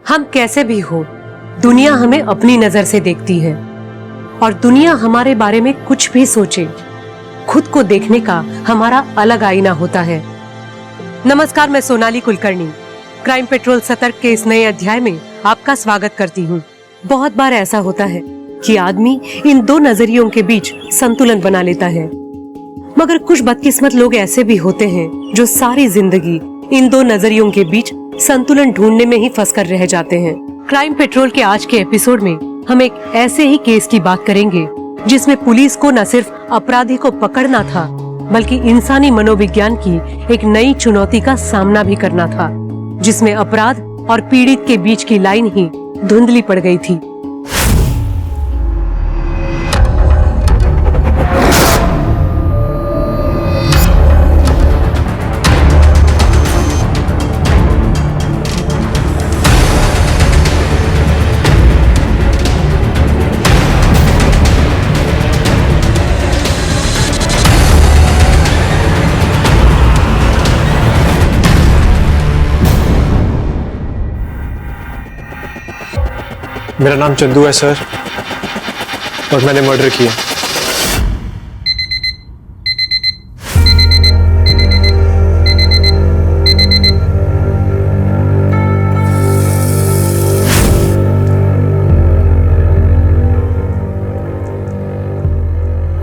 हम कैसे भी हो, दुनिया हमें अपनी नजर से देखती है और दुनिया हमारे बारे में कुछ भी सोचे, खुद को देखने का हमारा अलग आईना होता है। नमस्कार, मैं सोनाली कुलकर्णी क्राइम पेट्रोल सतर्क के इस नए अध्याय में आपका स्वागत करती हूँ। बहुत बार ऐसा होता है कि आदमी इन दो नजरियों के बीच संतुलन बना लेता है, मगर कुछ बदकिस्मत लोग ऐसे भी होते हैं जो सारी जिंदगी इन दो नजरियों के बीच संतुलन ढूंढने में ही फंस कर रह जाते हैं। क्राइम पेट्रोल के आज के एपिसोड में हम एक ऐसे ही केस की बात करेंगे जिसमें पुलिस को न सिर्फ अपराधी को पकड़ना था, बल्कि इंसानी मनोविज्ञान की एक नई चुनौती का सामना भी करना था, जिसमें अपराध और पीड़ित के बीच की लाइन ही धुंधली पड़ गई थी। मेरा नाम चंदू है सर, और मैंने मर्डर किया।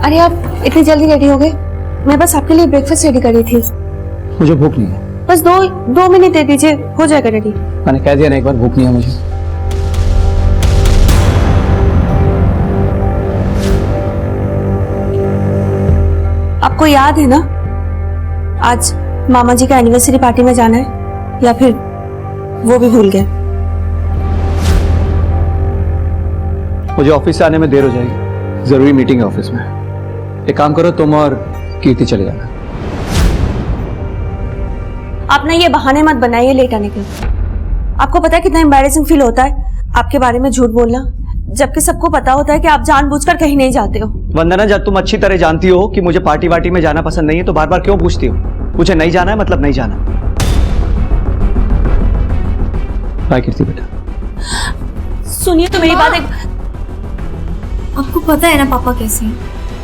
अरे आप इतनी जल्दी रेडी हो गए? मैं बस आपके लिए ब्रेकफास्ट रेडी कर रही थी। मुझे भूख नहीं है। बस दो मिनट दे दीजिए, हो जाएगा रेडी। मैंने कह दिया ना एक बार, भूख नहीं है मुझे। आपको याद है ना आज मामा जी का एनिवर्सरी पार्टी में जाना है, या फिर वो भी भूल गए? मुझे ऑफिस से आने में देर हो जाएगी, जरूरी मीटिंग है ऑफिस में। एक काम करो, तुम और कीर्ति चले जाना। आप ना ये बहाने मत बनाइए लेट आने के। आपको पता है कितना एम्बैरेसिंग फील होता है आपके बारे में झूठ बोलना, जबकि सबको पता होता है कि आप जानबूझकर कहीं नहीं जाते हो। वंदना, जब तुम अच्छी तरह जानती हो कि मुझे पार्टी वार्टी में जाना पसंद नहीं है, तो बार बार क्यों पूछती हो? मुझे नहीं जाना है मतलब नहीं जाना। बाय कीर्ति बेटा। सुनिए तो मेरी बात एक। आपको पता है ना पापा कैसे हैं,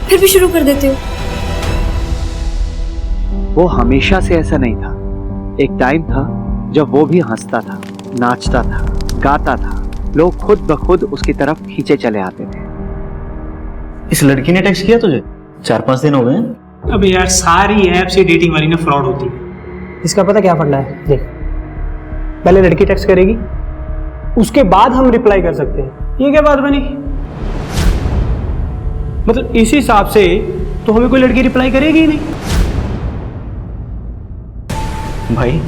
फिर भी शुरू कर देते हो। वो हमेशा से ऐसा नहीं था। एक टाइम था जब वो भी हंसता था, नाचता था, गाता था, लोग खुद ब खुद उसकी तरफ खींचे चले आते थे। इस लड़की ने टेक्स्ट किया तुझे? 4-5 दिन हो गए। अब यार सारी ऐप से डेटिंग वाली ना फ्रॉड होती है। इसका पता क्या फंडा है? देख, पहले लड़की टेक्स्ट करेगी, उसके बाद हम रिप्लाई कर सकते हैं। ये क्या बात बनी? मतलब इस हिसाब से तो हमें कोई लड़की रिप्लाई करेगी ही नहीं। भाई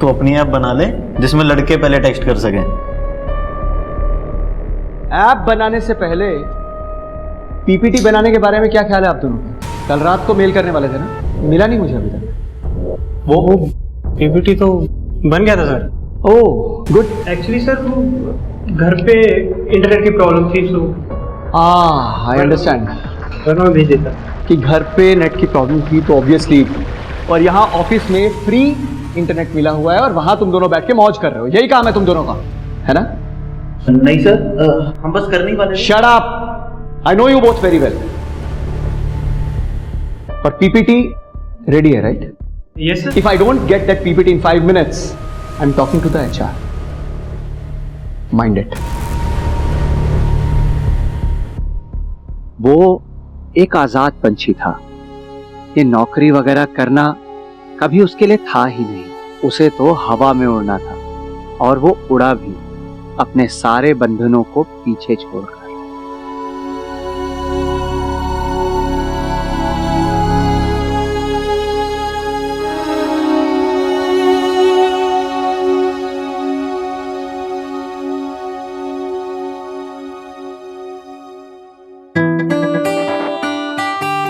तू अपनी ऐप बना ले जिसमें लड़के पहले टेक्स्ट कर सकें। ऐप बनाने से पहले पीपीटी बनाने के बारे में क्या ख्याल है आप दोनों का? कल रात को मेल करने वाले थे ना, मिला नहीं मुझे अभी तक। वो पीपीटी तो बन गया था sir. Oh good. Actually sir वो घर पे इंटरनेट की प्रॉब्लम थी, तो आई अंडरस्टैंड। मैं भेज देता कि घर पे नेट की प्रॉब्लम थी तो ऑब्वियसली, और यहाँ ऑफिस में फ्री इंटरनेट मिला हुआ है और वहां तुम दोनों बैठ के मौज कर रहे हो। यही काम है तुम दोनों का, है ना? नहीं सर, हम बस करने ही वाले। Shut up, I know you both very well. पर पीपीटी रेडी है, right? Yes sir. If I don't get that PPT in 5 minutes, I am talking to the HR. Mind it. वो एक आजाद पंछी था। ये नौकरी वगैरह करना कभी उसके लिए था ही नहीं। उसे तो हवा में उड़ना था, और वो उड़ा भी, अपने सारे बंधनों को पीछे छोड़कर।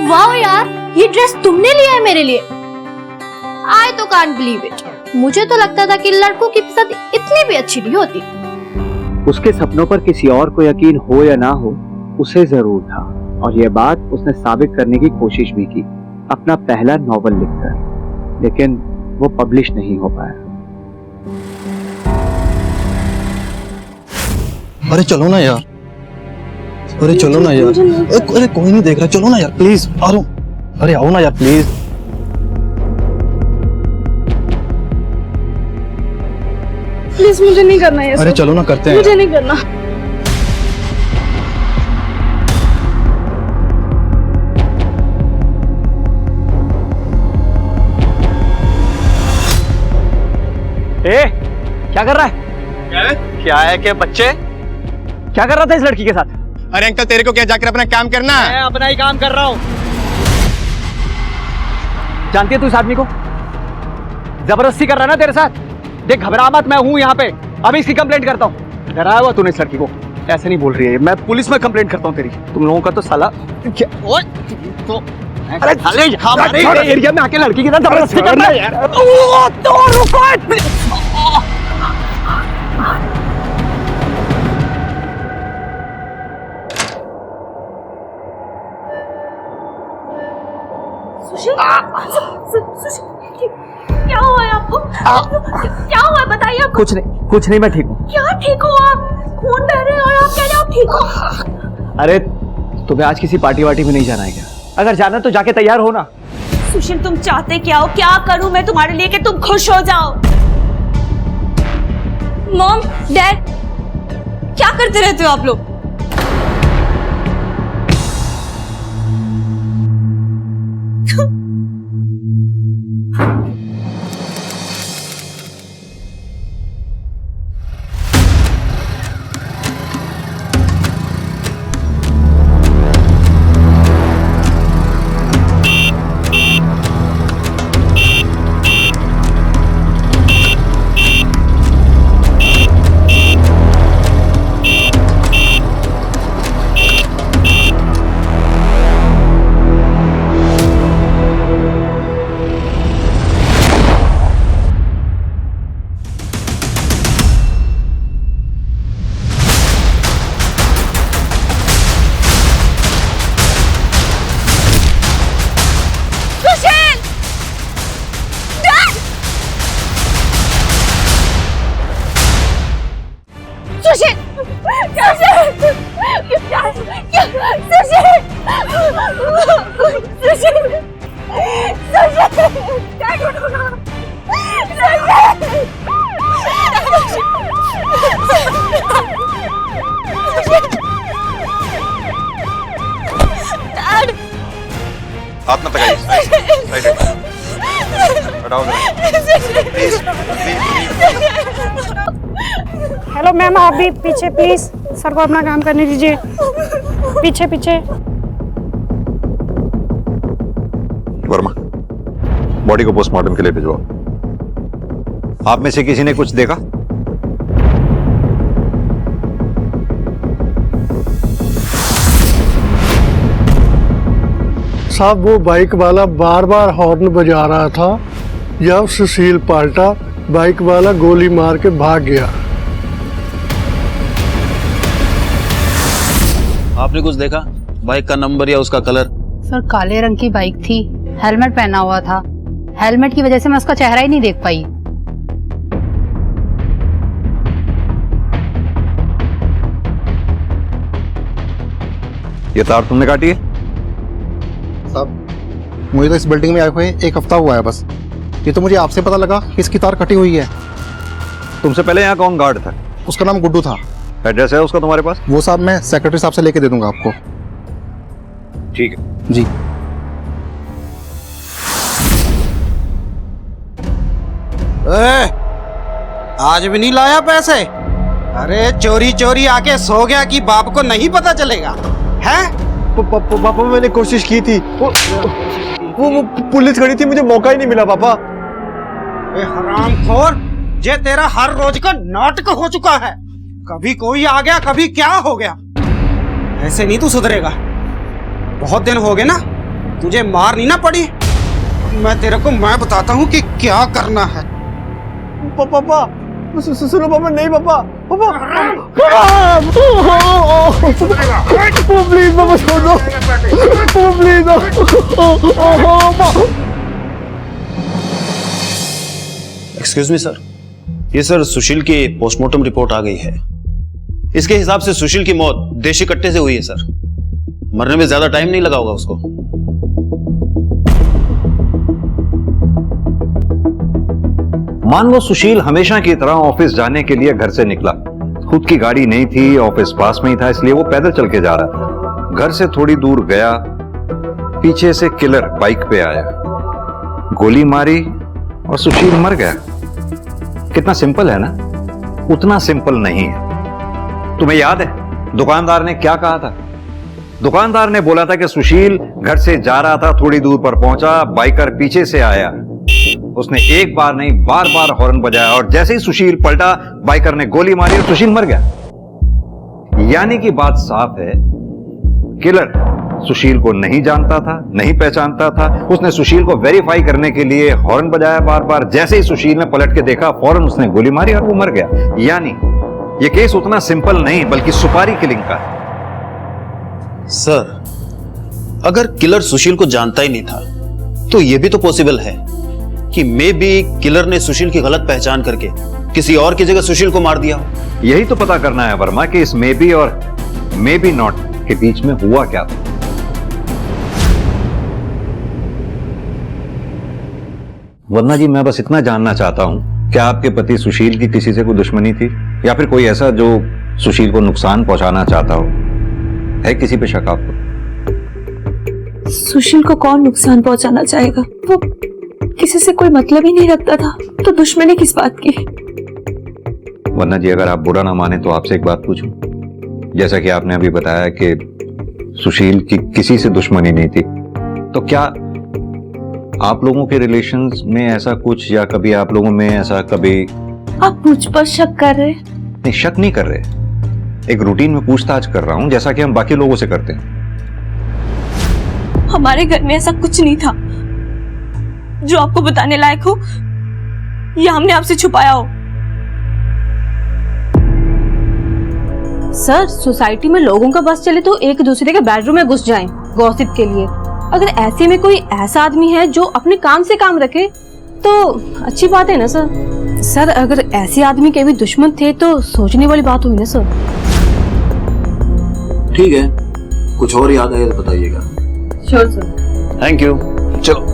वाओ यार, ये ड्रेस तुमने लिया है मेरे लिए? आई तो कांट बिलीव इट। मुझे तो लगता था कि लड़कों की पसंद इतनी भी अच्छी नहीं होती। उसके सपनों पर किसी और को यकीन हो या ना हो, उसे जरूर था, और यह बात उसने साबित करने की कोशिश भी की अपना पहला नॉवल लिखकर, लेकिन वो पब्लिश नहीं हो पाया। अरे चलो ना यार, अरे चलो ना यार, अरे कोई नहीं देख रहा, चलो ना यार प्लीज। आ रहा हूँ, अरे आओ ना यार प्लीज। प्लीज मुझे नहीं करना ये अरे सब। चलो ना करते हैं। मुझे नहीं करना। ए, क्या कर रहा है? क्या है कि बच्चे क्या कर रहा था इस लड़की के साथ? अरे अंकल तेरे को क्या जाकर अपना काम करना है? मैं अपना ही काम कर रहा हूँ। जानती है तू इस आदमी को? जबरदस्ती कर रहा है ना तेरे साथ। देख घबरा मत, मैं हूँ यहाँ पे, अभी इसकी कंप्लेंट करता हूँ। डराया हुआ तूने इस लड़की को, ऐसे नहीं बोल रही है। मैं पुलिस में कंप्लेंट करता हूँ तेरी। तुम लोगों का तो साला क्या? ओए, तो अरे हमारे एरिया में आके लड़की के साथ जबरदस्ती कर रहा है यार। तो रुको। सुशील, सुशील, क्या हुआ है आपको? क्या हुआ है बताइए आपको? कुछ नहीं, मैं ठीक हूँ। क्या ठीक हो आप? खून बह रहे हैं और आप कह रहे हो आप ठीक हो? अरे तुम्हें आज किसी पार्टी वार्टी में नहीं जाना है क्या? अगर जाना तो जाके तैयार हो ना। सुशील तुम चाहते क्या हो? क्या करूं मैं तुम्हारे लिए कि तुम खुश हो जाओ? मॉम, डैड, क्या करते रहते हो आप लोग? हाथ मत लगाइए। हटाओ। हेलो मैम, आप भी पीछे प्लीज, सर को अपना काम करने दीजिए। पीछे पीछे। वर्मा, बॉडी को पोस्टमार्टम के लिए भिजवाओ। आप में से किसी ने कुछ देखा? साहब वो बाइक वाला बार बार हॉर्न बजा रहा था। जब सुशील पलटा, बाइक वाला गोली मार के भाग गया। आपने कुछ देखा? बाइक का नंबर या उसका कलर? सर काले रंग की बाइक थी, हेलमेट पहना हुआ था। हेलमेट की वजह से मैं उसका चेहरा ही नहीं देख पाई। ये तार तुमने काटी है? साहब मुझे तो इस बिल्डिंग में आए हुए 1 हफ्ता हुआ है बस। ये तो मुझे आपसे पता लगा कि इसकी तार कटी हुई है। तुमसे पहले यहाँ कौन गार्ड था? उसका नाम गुड्डू था। एड्रेस है उसका तुम्हारे पास? वो साहब मैं सेक्रेटरी साहब से लेके दे दूंगा आपको। ठीक है जी। आज भी नहीं लाया पैसे? अरे चोरी चोरी आके सो गया कि बाप को नहीं पता चलेगा है? पापा मैंने कोशिश की थी, वो पुलिस खड़ी थी, मुझे मौका ही नहीं मिला पापा। हरामखोर, ये तेरा हर रोज का नाटक हो चुका है। कभी कोई आ गया, कभी क्या हो गया। ऐसे नहीं तू सुधरेगा। बहुत दिन हो गए ना, तुझे मार नहीं ना पड़ी। मैं तेरे को मैं बताता हूँ कि क्या करना है। पापा सुनो पापा, नहीं पापा, पापा प्लीज पापा छोड़ दो, प्लीज। एक्सक्यूज मी सर, ये सर सुशील की पोस्टमार्टम रिपोर्ट आ गई है। इसके हिसाब से सुशील की मौत देशी कट्टे से हुई है सर। मरने में ज्यादा टाइम नहीं लगा होगा उसको। मान लो सुशील हमेशा की तरह ऑफिस जाने के लिए घर से निकला। खुद की गाड़ी नहीं थी, ऑफिस पास में ही था, इसलिए वो पैदल चल के जा रहा था। घर से थोड़ी दूर गया, पीछे से किलर बाइक पे आया, गोली मारी और सुशील मर गया। कितना सिंपल है ना? उतना सिंपल नहीं है। तुम्हें याद है दुकानदार ने क्या कहा था? दुकानदार ने बोला था कि सुशील घर से जा रहा था, थोड़ी दूर पर पहुंचा, बाइकर पीछे से आया, उसने एक बार नहीं बार बार हॉर्न बजाया और जैसे ही सुशील पलटा बाइकर ने गोली मारी और सुशील मर गया। यानी कि बात साफ है, किलर सुशील को नहीं जानता था, नहीं पहचानता था। उसने सुशील को वेरीफाई करने के लिए हॉर्न बजाया बार बार, जैसे ही सुशील ने पलट के देखा फौरन उसने गोली मारी और वो मर गया। यानी ये केस उतना सिंपल नहीं बल्कि सुपारी किलिंग का है। सर, अगर किलर सुशील को जानता ही नहीं था तो यह भी तो पॉसिबल है कि मे बी किलर ने सुशील की गलत पहचान करके किसी और की जगह सुशील को मार दिया। यही तो पता करना है वर्मा कि इस मे बी और मे बी नॉट के बीच में हुआ क्या था। वर्मा जी, मैं बस इतना जानना चाहता हूं, क्या आपके पति सुशील की किसी से कोई दुश्मनी थी या फिर कोई ऐसा जो सुशील को नुकसान पहुंचाना चाहता हो? है किसी पे शक आपको? सुशील को कौन नुकसान पहुंचाना चाहेगा? वो किसी से कोई मतलब ही नहीं रखता था, तो दुश्मनी किस बात की? वर्मा जी, अगर आप बुरा ना माने तो आपसे एक बात पूछूं। जैसा कि आपने अभी बताया कि सुशील की किसी से दुश्मनी नहीं थी, तो क्या आप लोगों के रिलेशंस में ऐसा कुछ, या कभी आप लोगों में ऐसा कभी? आप मुझ पर शक कर रहे? नहीं, शक नहीं कर रहे, एक रूटीन में पूछताछ कर रहा हूं जैसा कि हम बाकी लोगों से करते हैं। हमारे घर में ऐसा कुछ नहीं था जो आपको बताने लायक हो या हमने आपसे छुपाया हो। सर, सोसाइटी में लोगों का बस चले तो एक दूसरे के बेडरूम में घुस जाएं गॉसिप के लिए। अगर ऐसे में कोई ऐसा आदमी है जो अपने काम से काम रखे तो अच्छी बात है ना सर। सर, अगर ऐसे आदमी के भी दुश्मन थे तो सोचने वाली बात हुई ना सर। ठीक है, कुछ और याद आए तो बताइएगा। Sure sir. Thank you. चलो।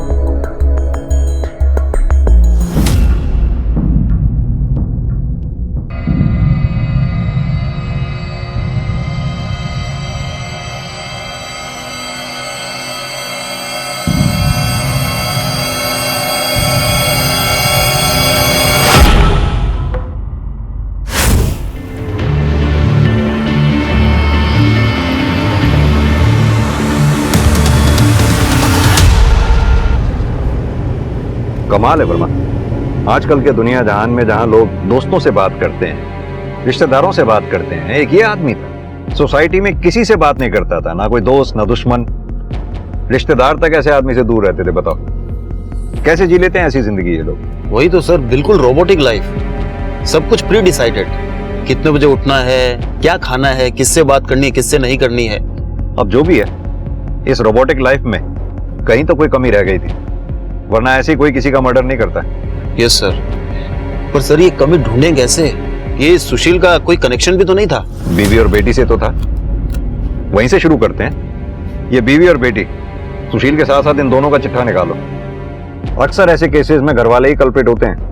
कमाल है वर्मा, आजकल के दुनिया जहान में जहां लोग दोस्तों से बात करते हैं, रिश्तेदारों से बात करते हैं, एक ये आदमी था सोसाइटी में किसी से बात नहीं करता था, ना कोई दोस्त ना दुश्मन, रिश्तेदार तक ऐसे आदमी से दूर रहते थे। बताओ कैसे जी लेते हैं ऐसी जिंदगी ये लोग? वही तो सर, बिल्कुल रोबोटिक लाइफ, सब कुछ प्री डिसाइडेड, कितने बजे उठना है, क्या खाना है, किससे बात करनी है, किससे नहीं करनी है। अब जो भी है, इस रोबोटिक लाइफ में कहीं तो कोई कमी रह गई थी, वरना ऐसे कोई किसी का मर्डर नहीं करता। यस सर, पर सर ये कमी ढूंढें कैसे? ये सुशील का कोई कनेक्शन भी तो नहीं था? बीवी और बेटी से तो था, वहीं से शुरू करते हैं। ये बीवी और बेटी, सुशील के साथ साथ इन दोनों का चिट्ठा निकालो। अक्सर ऐसे केसेस में घरवाले ही कल्प्रिट होते हैं।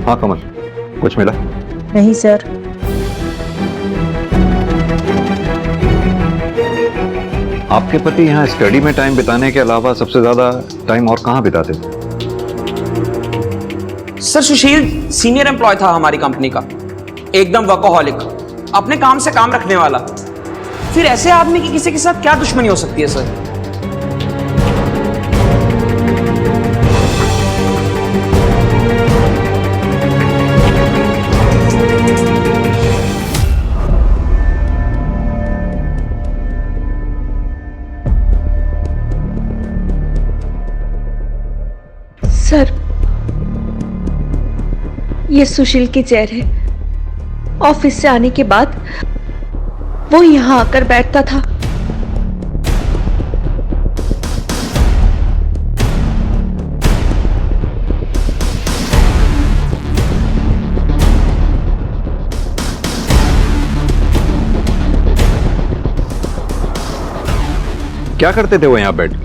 हाँ कमल, कुछ मिला? नहीं सर। आपके पति यहाँ स्टडी में टाइम बिताने के अलावा सबसे ज्यादा टाइम और कहाँ बिताते थे? सर, सुशील सीनियर एम्प्लॉय था हमारी कंपनी का, एकदम वर्कोहॉलिक, अपने काम से काम रखने वाला। फिर ऐसे आदमी की किसी के साथ क्या दुश्मनी हो सकती है सर? सर, ये सुशील की चेयर है। ऑफिस से आने के बाद वो यहाँ आकर बैठता था। क्या करते थे वो यहाँ बैठ के?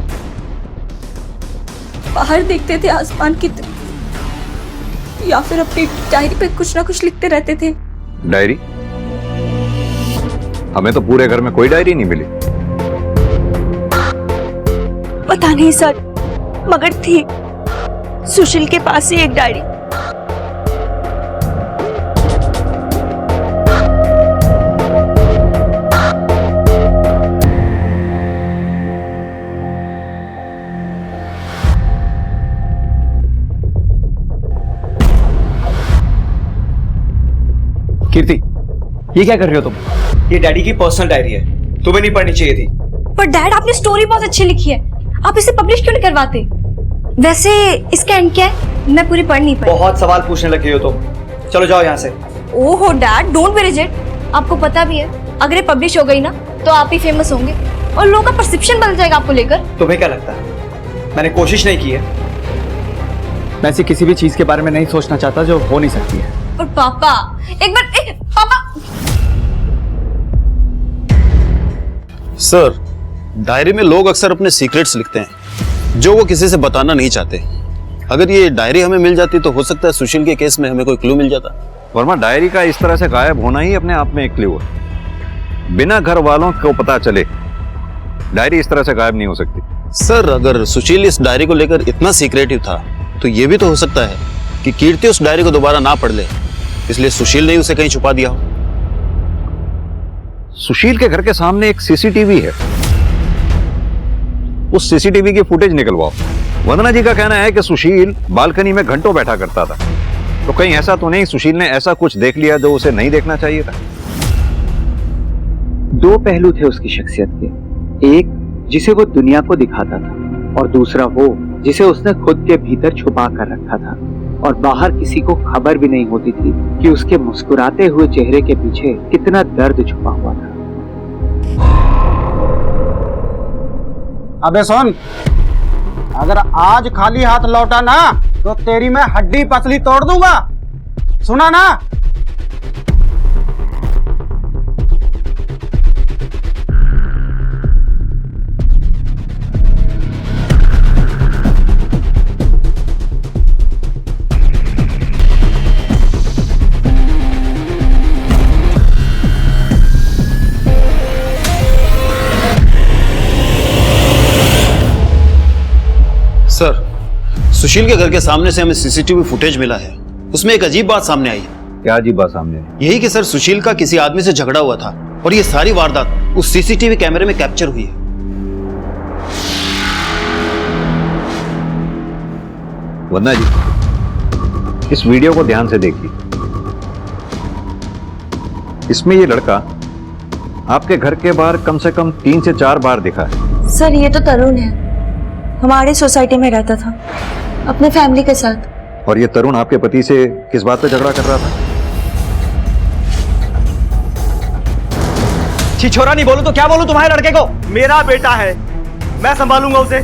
बाहर देखते थे आसमान की तरफ, या फिर अपनी डायरी पे कुछ ना कुछ लिखते रहते थे। डायरी? हमें तो पूरे घर में कोई डायरी नहीं मिली। पता नहीं सर, मगर थी सुशील के पास ही एक डायरी। कीर्ति, ये क्या कर रही हो तुम? ये डैडी की पर्सनल डायरी है, तुम्हें नहीं पढ़नी चाहिए थी। पर डैड, आपने स्टोरी बहुत अच्छी लिखी है, आप इसे पब्लिश क्यों नहीं करवाते? वैसे इसका एंड क्या है? मैं पूरी पढ़ नहीं पाई। बहुत सवाल पूछने लगी हो तुम, चलो जाओ यहाँ से। ओहो डैड, डोंट बी रिजिड। आपको पता भी है अगर ये पब्लिश हो गई ना तो आप ही फेमस होंगे और लोगों का परसेप्शन बदल जाएगा आपको लेकर। तुम्हें क्या लगता है मैंने कोशिश नहीं की है? मैं ऐसी किसी भी चीज के बारे में नहीं सोचना चाहता जो हो नहीं सकती है। और पापा, एक बार पापा। सर, डायरी में लोग अक्सर अपने सीक्रेट्स लिखते हैं जो वो किसी से बताना नहीं चाहते। अगर ये डायरी हमें मिल जाती तो हो सकता है सुशील के केस में हमें कोई क्लू मिल जाता। वर्मा, डायरी का इस तरह से गायब होना ही अपने आप में एक क्लू है। बिना घर वालों को पता चले डायरी इस तरह से गायब नहीं हो सकती। सर, अगर सुशील इस डायरी को लेकर इतना सीक्रेटिव था तो ये भी तो हो सकता है कि कीर्ति उस डायरी को दोबारा ना पढ़ ले, इसलिए सुशील ने उसे कहीं छुपा दिया हो। सुशील के घर के सामने एक सीसीटीवी है, उस सीसीटीवी की फुटेज निकलवाओ। वंदना जी का कहना है कि सुशील बालकनी में घंटों बैठा करता था, तो कहीं ऐसा तो नहीं सुशील ने ऐसा कुछ देख लिया जो उसे नहीं देखना चाहिए था? दो पहलू थे उसकी शख्सियत के, एक जिसे वो दुनिया को दिखाता था और दूसरा वो जिसे उसने खुद के भीतर छुपा कर रखा था और बाहर किसी को खबर भी नहीं होती थी कि उसके मुस्कुराते हुए चेहरे के पीछे कितना दर्द छुपा हुआ था। अबे सुन, अगर आज खाली हाथ लौटा ना तो तेरी मैं हड्डी पसली तोड़ दूंगा, सुना ना? सर, सुशील के घर के सामने से हमें सीसीटीवी फुटेज मिला है, उसमें एक अजीब बात सामने आई है। क्या अजीब बात सामने आई? यही कि सर सुशील का किसी आदमी से झगड़ा हुआ था और ये सारी वारदात उस सीसीटीवी कैमरे में कैप्चर हुई है। वंदना जी, इस वीडियो को ध्यान से देखिए। इसमें ये लड़का आपके घर के बाहर कम से कम 3 से 4 बार दिखा है। सर, ये तो तरुण है, हमारी सोसाइटी में रहता था अपने फैमिली के साथ। और ये तरुण आपके पति से किस बात पे झगड़ा कर रहा था? छिछोरा नहीं बोलूं तो क्या बोलूं तुम्हारे लड़के को? मेरा बेटा है, मैं संभालूंगा उसे,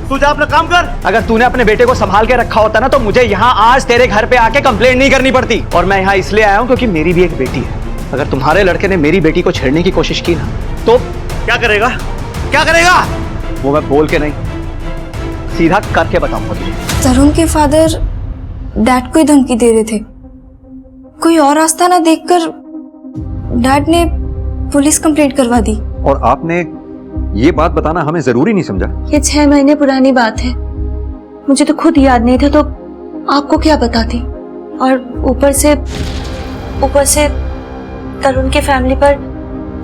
तू जा अपना काम कर। अगर तूने अपने बेटे को संभाल के रखा होता ना तो मुझे यहाँ आज तेरे घर पे आके कंप्लेंट नहीं करनी पड़ती। और मैं यहाँ इसलिए आया हूँ क्योंकि मेरी भी एक बेटी है। अगर तुम्हारे लड़के ने मेरी बेटी को छेड़ने की कोशिश की ना तो क्या करेगा? क्या करेगा वो मैं बोल के नहीं, सीधा करके बताऊंगा तुझे। तरुण के फादर डैड को ही धमकी दे रहे थे। कोई और रास्ता ना देखकर डैड ने पुलिस कंप्लेंट करवा दी। और आपने ये बात बताना हमें जरूरी नहीं समझा? ये 6 महीने पुरानी बात है, मुझे तो खुद याद नहीं था तो आपको क्या बताती। और ऊपर से तरुण के फैमिली पर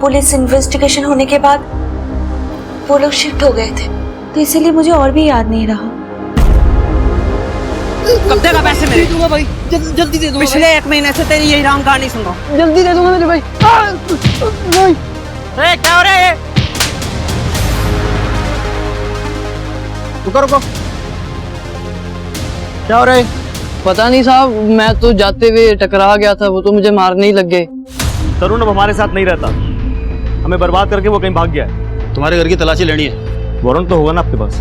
पुलिस इन्वेस्टिगेशन होने के बाद वो लोग शिफ्ट हो गए थे, तो इसीलिए मुझे और भी याद नहीं रहा। कब देगा पैसे मेरे? दूंगा भाई, जल्दी दे दूंगा। पिछले 1 महीने से तेरी यही राम कहानी सुन रहा हूं। जल्दी दे दूंगा मेरे भाई। भाई क्या हो रहा है? रुको, क्या हो रहा है? पता नहीं साहब, मैं तो जाते हुए टकरा गया था, वो तो मुझे मारने ही लग गए। तरुण अब हमारे साथ नहीं रहता, हमें बर्बाद करके वो कहीं भाग गया है। तुम्हारे घर की तलाशी लेनी है। वारंट तो होगा ना आपके पास?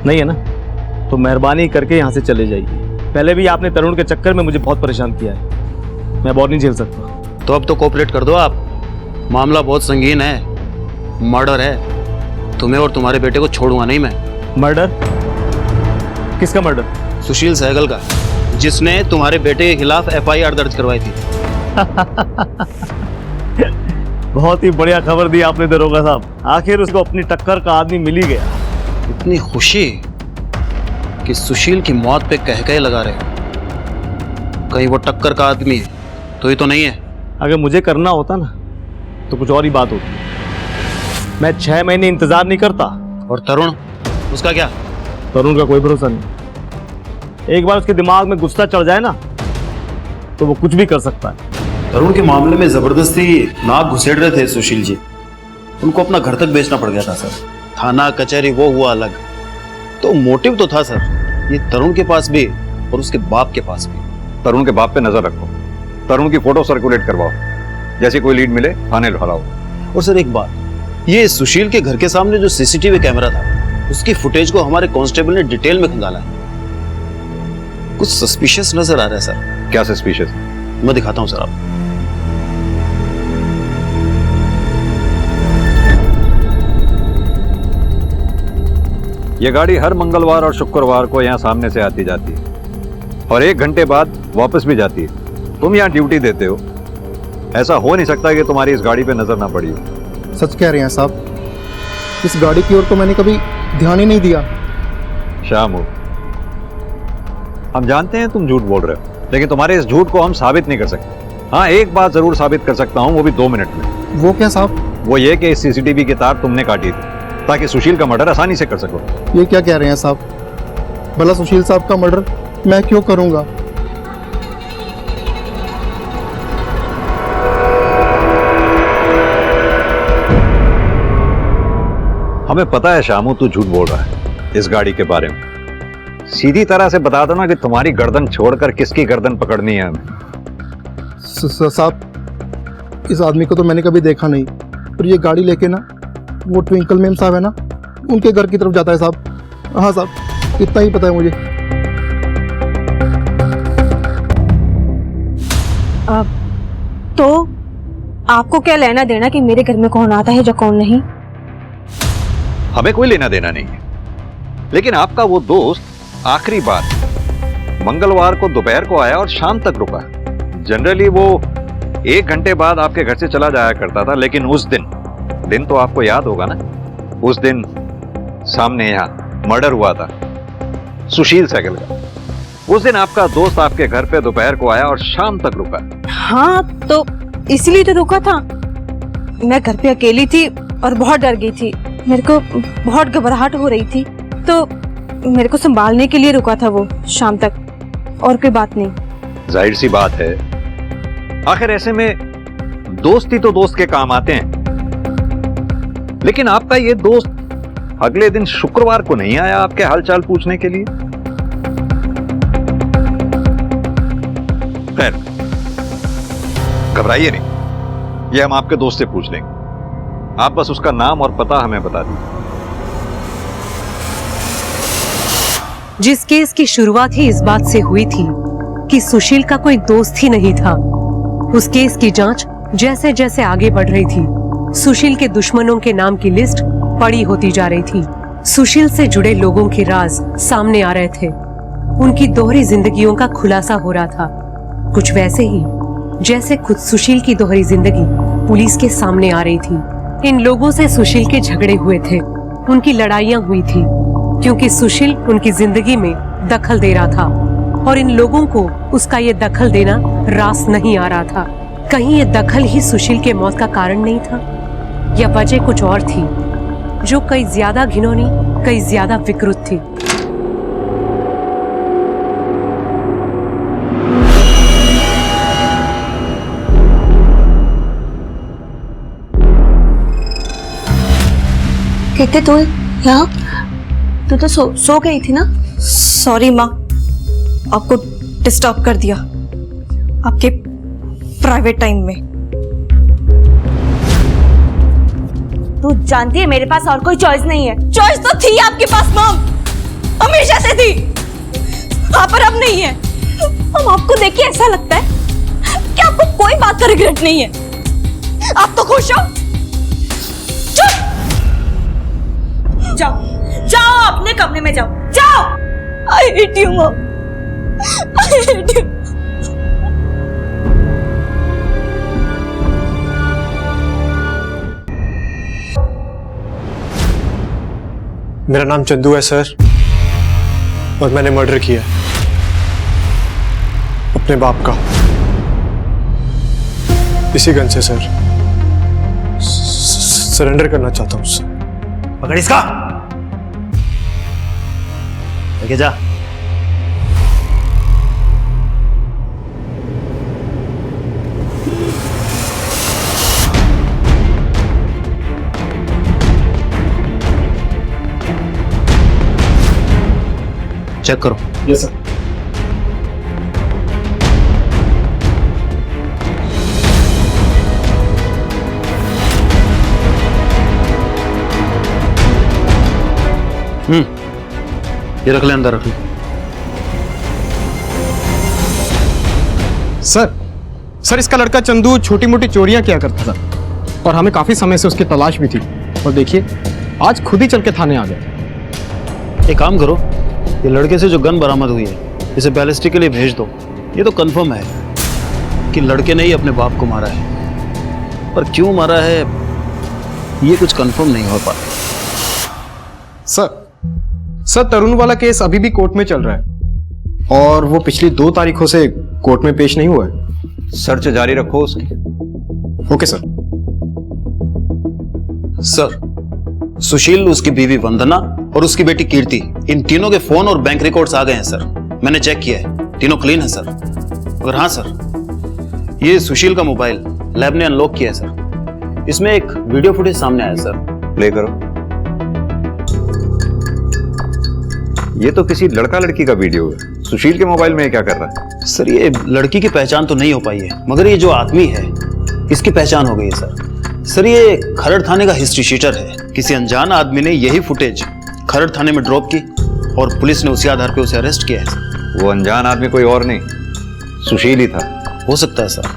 नहीं है ना? तो मेहरबानी करके यहाँ से चले जाइए। पहले भी आपने तरुण के चक्कर में मुझे बहुत परेशान किया है, मैं और नहीं झेल सकता। तो अब तो कोऑपरेट कर दो आप, मामला बहुत संगीन है। मर्डर है। तुम्हें और तुम्हारे बेटे को छोड़ूंगा नहीं मैं। मर्डर? किसका मर्डर? सुशील सहगल का, जिसने तुम्हारे बेटे के खिलाफ FIR दर्ज करवाई थी। बहुत ही बढ़िया खबर दी आपने दरोगा साहब, आखिर उसको अपनी टक्कर का आदमी मिल ही गया। इतनी खुशी कि सुशील की मौत पे कह लगा रहे हो। कहीं वो टक्कर का आदमी है तो ही तो नहीं है। अगर मुझे करना होता ना तो कुछ और ही बात होती। मैं 6 महीने इंतजार नहीं करता। और तरुण, उसका क्या? तरुण का कोई भरोसा नहीं। एक बार उसके दिमाग में गुस्सा चढ़ जाए ना तो वो कुछ भी कर सकता है। तरुण के मामले में जबरदस्ती नाक घुसेड़ रहे थे सुशील जी। उनको अपना घर तक बेचना पड़ गया था सर। थाना कचहरी वो हुआ अलग, तो मोटिव तो था सर। ये तरुण के पास भी और उसके बाप के पास भी। तरुण के बाप पे नजर रखो, तरुण की फोटो सर्कुलेट करवाओ, जैसे कोई लीड मिले थाने लौटाओ। और सर एक बात, ये सुशील के घर के सामने जो CCTV कैमरा था, उसकी फुटेज को हमारे कांस्टेबल ने डिटेल में खंगाला है। कुछ सस्पिशियस नजर आ रहा है सर। क्या सस्पिशियस? मैं दिखाता हूं सर आपको। ये गाड़ी हर मंगलवार और शुक्रवार को यहाँ सामने से आती जाती है और 1 घंटे बाद वापस भी जाती है। तुम यहाँ ड्यूटी देते हो, ऐसा हो नहीं सकता कि तुम्हारी इस गाड़ी पे नजर ना पड़ी हो। सच कह रहे हैं साहब, इस गाड़ी की ओर तो मैंने कभी ध्यान ही नहीं दिया। शाम हो, हम जानते हैं तुम झूठ बोल रहे हो, लेकिन तुम्हारे इस झूठ को हम साबित नहीं कर सकते। हाँ, एक बात जरूर साबित कर सकता हूँ, वो भी 2 मिनट में। वो क्या साहब? वो ये कि इस CCTV की तार तुमने काटी थी ताकि सुशील का मर्डर आसानी से कर सको। ये क्या कह रहे हैं साहब? भला सुशील साहब का मर्डर मैं क्यों करूंगा? हमें पता है शामू तू झूठ बोल रहा है इस गाड़ी के बारे में। सीधी तरह से बता दो ना कि तुम्हारी गर्दन छोड़कर किसकी गर्दन पकड़नी है हमें। साहब, इस आदमी को तो मैंने कभी देखा नहीं, और ये गाड़ी लेके ना वो ट्विंकल मैम साहब है ना, उनके घर की तरफ जाता है साहब। हाँ साहब, इतना ही पता है मुझे। तो आपको क्या लेना देना कि मेरे घर में कौन आता है या कौन नहीं? हमें कोई लेना देना नहीं है, लेकिन आपका वो दोस्त आखिरी बार मंगलवार को दोपहर को आया और शाम तक रुका। जनरली वो 1 घंटे बाद आपके घर से चला जाया करता था, लेकिन उस दिन तो आपको याद होगा ना, उस दिन सामने यहाँ मर्डर हुआ था सुशील सहगल का। उस दिन आपका दोस्त आपके घर पे दोपहर को आया और शाम तक रुका। हाँ, तो इसलिए तो रुका था। मैं घर पे अकेली थी और बहुत डर गई थी। मेरे को बहुत घबराहट हो रही थी, तो मेरे को संभालने के लिए रुका था वो शाम तक, और कोई बात नहीं। जाहिर सी बात है, आखिर ऐसे में दोस्ती तो दोस्त के काम आते हैं। लेकिन आपका ये दोस्त अगले दिन शुक्रवार को नहीं आया आपके हालचाल पूछने के लिए। खैर, घबराइए नहीं, ये हम आपके दोस्त से पूछ लेंगे। आप बस उसका नाम और पता हमें बता दीजिए। जिस केस की शुरुआत ही इस बात से हुई थी कि सुशील का कोई दोस्त ही नहीं था, उस केस की जांच जैसे जैसे आगे बढ़ रही थी, सुशील के दुश्मनों के नाम की लिस्ट बड़ी होती जा रही थी। सुशील से जुड़े लोगों के राज सामने आ रहे थे। उनकी दोहरी जिंदगियों का खुलासा हो रहा था, कुछ वैसे ही जैसे खुद सुशील की दोहरी जिंदगी पुलिस के सामने आ रही थी। इन लोगों से सुशील के झगड़े हुए थे, उनकी लड़ाइयां हुई थी, क्योंकि सुशील उनकी जिंदगी में दखल दे रहा था और इन लोगों को उसका ये दखल देना रास नहीं आ रहा था। कहीं ये दखल ही सुशील के मौत का कारण नहीं था, या वजह कुछ और थी जो कई ज्यादा घिनौनी, कई ज्यादा विकृत थी। कहते तू यहाँ, तू तो सो गई थी ना? सॉरी माँ, आपको डिस्टर्ब कर दिया आपके प्राइवेट टाइम में। तू जानती है मेरे पास और कोई चॉइस नहीं है। चॉइस तो थी आपके पास मॉम, हमेशा से थी, हाँ पर अब नहीं है। हम आपको देख के ऐसा लगता है कि आपको कोई बात का रिग्रेट नहीं है। आप तो खुश हो। चुप। जाओ जाओ, अपने कमरे में जाओ, जाओ। I hate you mom, I hate you. मेरा नाम चंदू है सर, और मैंने मर्डर किया अपने बाप का, इसी गन से सर। सरेंडर करना चाहता हूं सर। पकड़ इसका, लेके जा। चेक करो। Yes sir. ये रख ले, अंदर रख ले। सर इसका लड़का चंदू छोटी मोटी चोरियां किया करता था और हमें काफी समय से उसकी तलाश भी थी, और देखिए आज खुद ही चल के थाने आ गए। एक काम करो, ये लड़के से जो गन बरामद हुई है इसे बैलिस्टिक के लिए भेज दो। ये तो कंफर्म है कि लड़के ने ही अपने बाप को मारा है, पर क्यों मारा है ये कुछ कंफर्म नहीं हो पाता। सर तरुण वाला केस अभी भी कोर्ट में चल रहा है और वो पिछली 2 तारीखों से कोर्ट में पेश नहीं हुआ है। सर्च जारी रखो उसकी। Okay sir. सर, सुशील, उसकी बीवी वंदना और उसकी बेटी कीर्ति, इन तीनों के फोन और बैंक रिकॉर्ड्स आ गए हैं सर। मैंने चेक किया है, तीनों क्लीन है सर। और हाँ सर, ये सुशील का मोबाइल लैब ने अनलॉक किया है सर। इसमें एक वीडियो फुटेज सामने आया सर। प्ले करो। ये तो किसी लड़का लड़की का वीडियो है। सुशील के मोबाइल में क्या कर रहा है? सर, ये लड़की की पहचान तो नहीं हो पाई है, मगर ये जो आदमी है इसकी पहचान हो गई है सर। सर, ये खरड़ थाने का हिस्ट्री शीटर है। किसी अनजान आदमी ने यही फुटेज खरड़ थाने में ड्रॉप की और पुलिस ने उसी आधार पे उसे अरेस्ट किया है। वो अनजान आदमी कोई और नहीं, सुशील ही था। हो सकता है सर।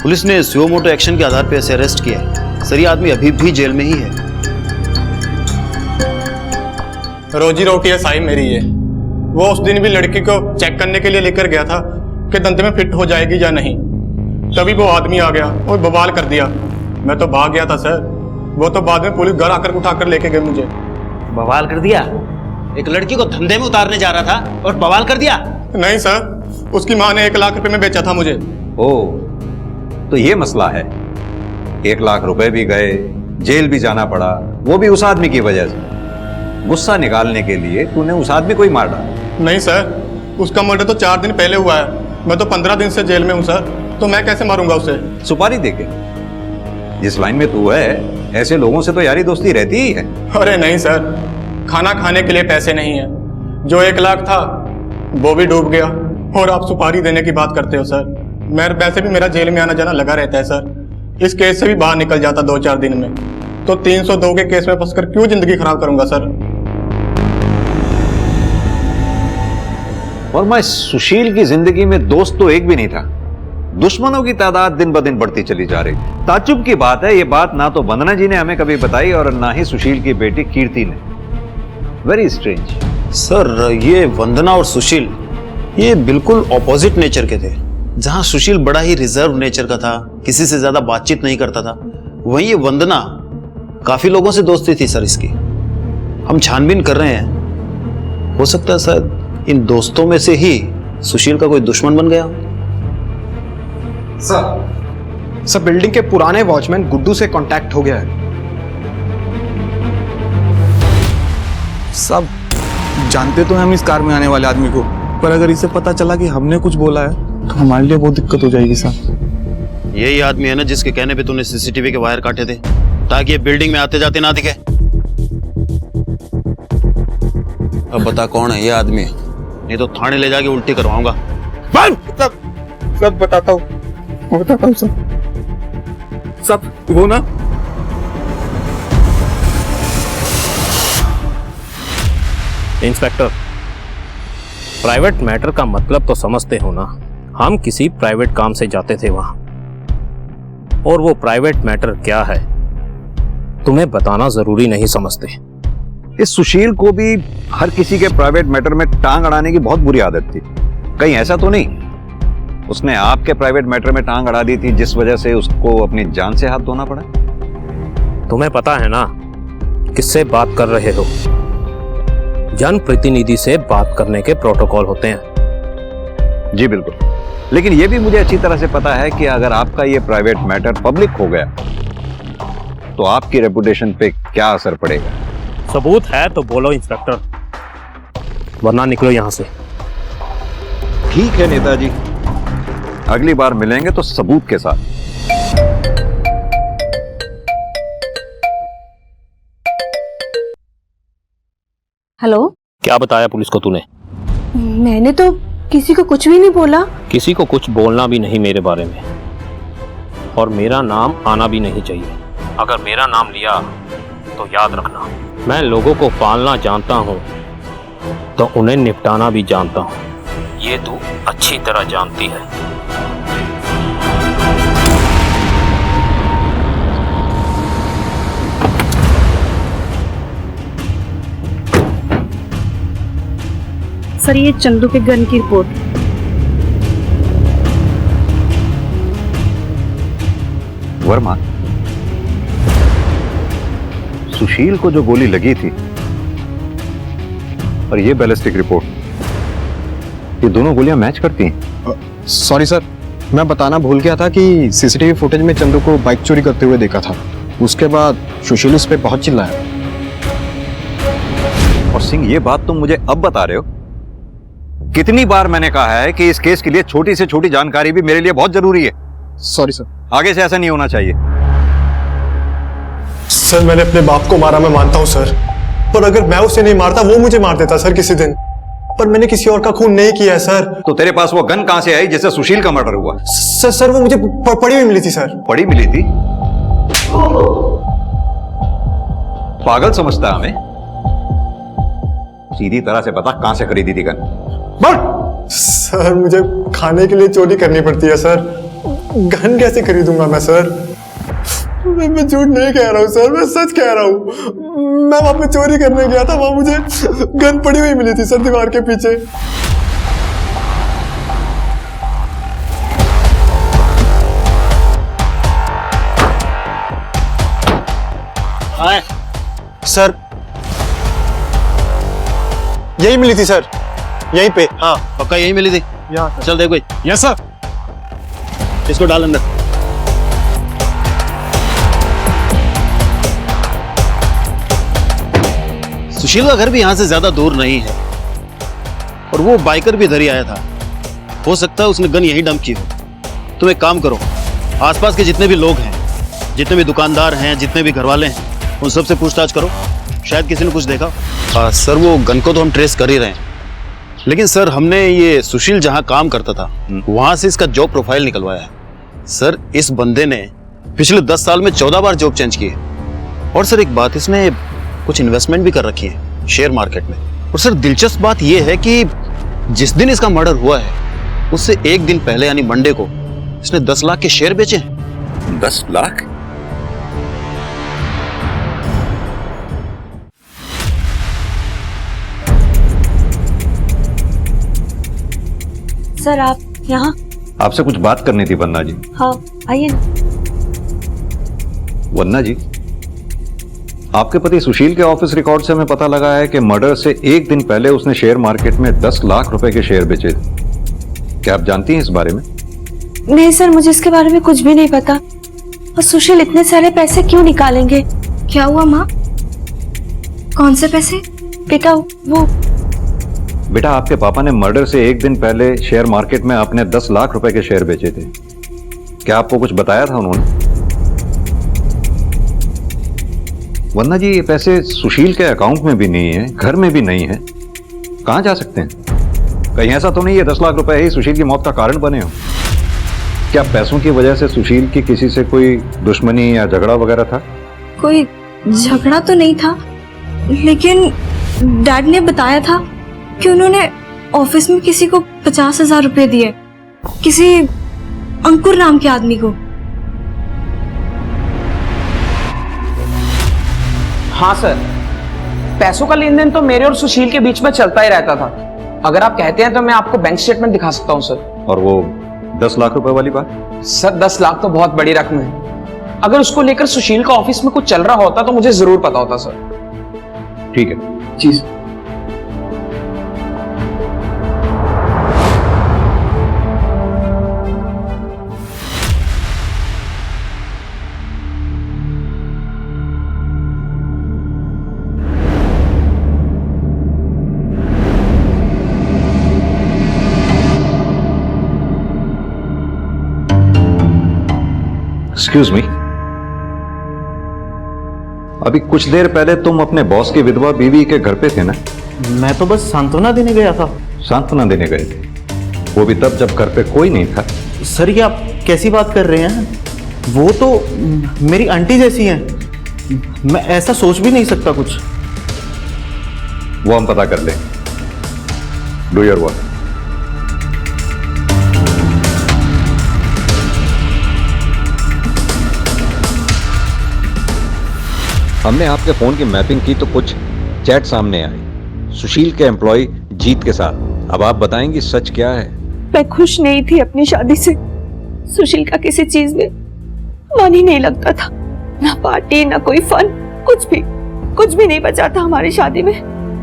पुलिस ने सुओ मोटो एक्शन के आधार पे इसे अरेस्ट किया है। सर, ये आदमी अभी भी जेल में ही है। रोजी रोटी है साई मेरी ये। वो उस दिन भी लड़की को चेक करने के लिए लेकर गया था कि दंत में फिट हो जाएगी या नहीं, तभी वो आदमी आ गया और बवाल कर दिया। मैं तो भाग गया था सर। वो तो बाद में पुलिस घर आकर उठाकर लेके गए मुझे। बवाल कर दिया? एक लड़की को धंधे में उतारने जा रहा था और बवाल कर दिया? नहीं सर, उसकी माँ ने 1 लाख रुपए में बेचा था मुझे। ओह, तो ये मसला है। 1 लाख रुपए भी गए, जेल भी जाना पड़ा, वो भी उस आदमी की वजह से। गुस्सा निकालने के लिए तूने उस आदमी को ही मार डाला। नहीं सर, उसका मर्डर तो 4 दिन पहले हुआ है। मैं तो 15 दिन से जेल में हूँ सर, तो मैं कैसे मारूंगा उसे? सुपारी देके? जिस लाइन में तू है, ऐसे लोगों से तो यारी दोस्ती रहती ही है। अरे नहीं सर, खाना खाने के लिए पैसे नहीं है। जो 1 लाख था वो भी डूब गया, और आप सुपारी देने की बात करते हो सर। मैं वैसे भी मेरा जेल में आना जाना लगा रहता है सर। इस केस से भी बाहर निकल जाता 2-4 दिन में, तो 302 के केस में फंसकर क्यों जिंदगी खराब करूंगा सर? और मैं सुशील की जिंदगी में दोस्त तो एक भी नहीं था। दुश्मनों की तादाद दिन ब दिन बढ़ती चली जा रही। ताज्जुब की बात है, ये बात ना तो वंदना जी ने हमें कभी बताई और ना ही सुशील की बेटी कीर्ति ने। Very strange. सर, ये वंदना और सुशील ये बिल्कुल ऑपोजिट नेचर के थे। जहां सुशील बड़ा ही रिजर्व नेचर का था, किसी से ज्यादा बातचीत नहीं करता था, वहीं ये वंदना काफी लोगों से दोस्ती थी सर इसकी। हम छानबीन कर रहे हैं, हो सकता है सर इन दोस्तों में से ही सुशील का कोई दुश्मन बन गया। सर बिल्डिंग के पुराने वॉचमैन गुड्डू से कांटेक्ट हो गया है। सब जानते तो हैं हम इस कार में आने वाले आदमी को, पर अगर इसे पता चला कि हमने कुछ बोला है तो हमारे लिए बहुत दिक्कत हो जाएगी सर। यही आदमी है ना जिसके कहने पे तूने सीसीटीवी के वायर काटे थे ताकि ये बिल्डिंग में आते जाते ना दिखे? अब बता कौन है ये आदमी, नहीं तो थाने ले जाके उल्टी करवाऊंगा। सब बताता हूँ सब वो ना इंस्पेक्टर, प्राइवेट मैटर का मतलब तो समझते हो ना। हम किसी प्राइवेट काम से जाते थे वहां, और वो प्राइवेट मैटर क्या है तुम्हें बताना जरूरी नहीं समझते। इस सुशील को भी हर किसी के प्राइवेट मैटर में टांग अड़ाने की बहुत बुरी आदत थी। कहीं ऐसा तो नहीं उसने आपके प्राइवेट मैटर में टांग अड़ा दी थी जिस वजह से उसको अपनी जान से हाथ धोना पड़ा? तुम्हें पता है ना किससे बात कर रहे हो? जनप्रतिनिधि से बात करने के प्रोटोकॉल होते हैं। जी बिल्कुल, लेकिन यह भी मुझे अच्छी तरह से पता है कि अगर आपका यह प्राइवेट मैटर पब्लिक हो गया तो आपकी रेपुटेशन पे क्या असर पड़ेगा। सबूत है तो बोलो इंस्पेक्टर, वरना निकलो यहां से। ठीक है नेताजी, अगली बार मिलेंगे तो सबूत के साथ। हेलो, क्या बताया पुलिस को तूने? मैंने तो किसी को कुछ भी नहीं बोला। किसी को कुछ बोलना भी नहीं मेरे बारे में, और मेरा नाम आना भी नहीं चाहिए। अगर मेरा नाम लिया तो याद रखना, मैं लोगों को पालना जानता हूं तो उन्हें निपटाना भी जानता हूं। ये तू अच्छी तरह जानती है। सर, ये चंदू के गन की रिपोर्ट। वर्मा, सुशील को जो गोली लगी थी और ये बैलिस्टिक रिपोर्ट, ये दोनों गोलियां मैच करती हैं। सॉरी सर, मैं बताना भूल गया था कि सीसीटीवी फुटेज में चंदू को बाइक चोरी करते हुए देखा था। उसके बाद सुशील उस पर बहुत चिल्लाया। और सिंह, ये बात तुम मुझे अब बता रहे हो? कितनी बार मैंने कहा है कि इस केस के लिए छोटी से छोटी जानकारी भी मेरे लिए बहुत जरूरी है। सॉरी सर, आगे से ऐसा नहीं होना चाहिए। सर, मैंने अपने बाप को मारा, मैं मानता हूं सर, पर अगर मैं उसे नहीं मारता वो मुझे मार देता सर किसी दिन। पर मैंने किसी और का खून नहीं किया है सर। तो तेरे पास वो गन कहां से आई जिससे सुशील का मर्डर हुआ? सर वो मुझे पड़ी हुई मिली थी सर। पड़ी मिली थी? पागल समझता है हमें? सीधी तरह से बता कहां से खरीदी थी गन। सर, मुझे खाने के लिए चोरी करनी पड़ती है सर, गन कैसे खरीदूंगा मैं सर? मैं झूठ नहीं कह रहा हूँ सर, मैं सच कह रहा हूँ। मैं वहां पे चोरी करने गया था, वहां मुझे गन पड़ी हुई मिली थी सर दीवार के पीछे। हाँ सर, यही मिली थी सर, यहीं पे। हाँ पक्का यही मिली थी। चल देखो। Yes sir. इसको डाल अंदर। सुशील का घर भी यहां से ज्यादा दूर नहीं है और वो बाइकर भी इधर ही आया था। हो सकता है उसने गन यहीं डंप की हो। तुम एक काम करो, आसपास के जितने भी लोग हैं, जितने भी दुकानदार हैं, जितने भी घरवाले हैं, उन सबसे पूछताछ करो, शायद किसी ने कुछ देखा। सर वो गन को तो हम ट्रेस कर ही रहे हैं, लेकिन सर हमने ये सुशील जहां काम करता था वहां से इसका जॉब प्रोफाइल निकलवाया है। सर इस बंदे ने पिछले 10 साल में 14 बार जॉब चेंज की है। और सर एक बात, इसने कुछ इन्वेस्टमेंट भी कर रखी है शेयर मार्केट में। और सर दिलचस्प बात यह है कि जिस दिन इसका मर्डर हुआ है उससे एक दिन पहले यानी मंडे को इसने 10 लाख के शेयर बेचे हैं। 10 लाख? सर आप यहाँ? आपसे कुछ बात करनी थी वन्ना जी। हाँ आइए ना। वन्ना जी, आपके पति सुशील के ऑफिस रिकॉर्ड से हमें पता लगा है कि मर्डर से एक दिन पहले उसने शेयर मार्केट में 10 लाख रुपए के शेयर बेचे थे। क्या आप जानती हैं इस बारे में? नहीं सर, मुझे इसके बारे में कुछ भी नहीं पता। और सुशील इतने सारे पैसे क्यों निकालेंगे? क्या हुआ माँ? कौन से पैसे? बेटा वो बेटा, आपके पापा ने मर्डर से एक दिन पहले शेयर मार्केट में अपने 10 लाख रुपए के शेयर बेचे थे। क्या आपको कुछ बताया था उन्होंने? वन्ना जी, ये पैसे सुशील के अकाउंट में भी नहीं है, घर में भी नहीं है, कहां जा सकते हैं? कहीं ऐसा तो नहीं है 10 लाख रुपए ही सुशील की मौत का कारण बने हो? क्या पैसों की वजह से सुशील की किसी से कोई दुश्मनी या झगड़ा वगैरह था? कोई झगड़ा तो नहीं था, लेकिन डैड ने बताया था कि उन्होंने ऑफिस में किसी को 50,000 रुपए दिए, किसी अंकुर नाम के आदमी को। हाँ सर, पैसों का लेन देन तो मेरे और सुशील के बीच में चलता ही रहता था। अगर आप कहते हैं तो मैं आपको बैंक स्टेटमेंट दिखा सकता हूँ सर। और वो 10 लाख रुपए वाली बात? सर 10 लाख तो बहुत बड़ी रकम है। अगर उसको लेकर सुशील का ऑफिस में कुछ चल रहा होता तो मुझे जरूर पता होता सर। ठीक है जी। एक्सक्यूज मी, अभी कुछ देर पहले तुम अपने बॉस की विधवा बीवी के घर पे थे ना? मैं तो बस सांत्वना देने गया था। सांत्वना देने गए थे? वो भी तब जब घर पे कोई नहीं था। सर ये आप कैसी बात कर रहे हैं? वो तो मेरी आंटी जैसी हैं। मैं ऐसा सोच भी नहीं सकता कुछ। वो हम पता कर ले। Do your work. हमने आपके फोन की मैपिंग की तो कुछ चैट सामने आई सुशील के एम्प्लॉय जीत के साथ। अब आप बताएंगी सच क्या है? मैं खुश नहीं थी अपनी शादी से। सुशील का किसी चीज में मन ही नहीं लगता था, ना पार्टी ना कोई फन, कुछ भी नहीं बचा था हमारी शादी में।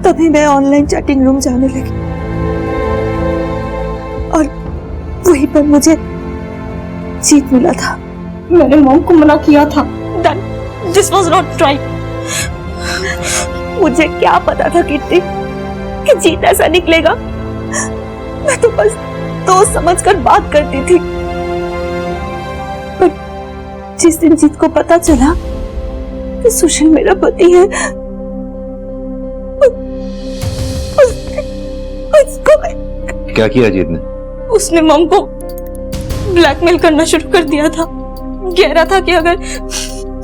तभी मैं ऑनलाइन चैटिंग रूम जाने लगी और वहीं पर मुझे जीत मिला था। मैंने मॉम को मना किया था। This was not right. मुझे क्या पता था किट्टी कि जीत ऐसा निकलेगा। मैं तो बस दोस्त समझकर बात करती थी, पर जिस दिन जीत को पता चला कि सुशील मेरा पति है, उसको क्या किया जीत ने? उसने मॉम को ब्लैकमेल करना शुरू कर दिया था। कह रहा था कि अगर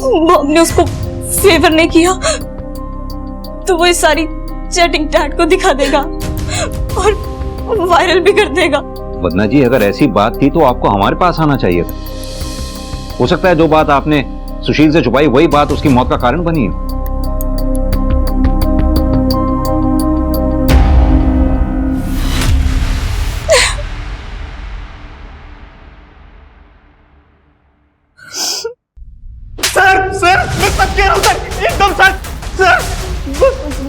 मॉम ने उसको फेवर नहीं किया तो वो इस सारी चैटिंग डैड को दिखा देगा और वायरल भी कर देगा। वदना जी, अगर ऐसी बात थी तो आपको हमारे पास आना चाहिए था। हो सकता है जो बात आपने सुशील से छुपाई वही बात उसकी मौत का कारण बनी है। सर मैं सच कह रहा हूँ सर, एकदम सच। सर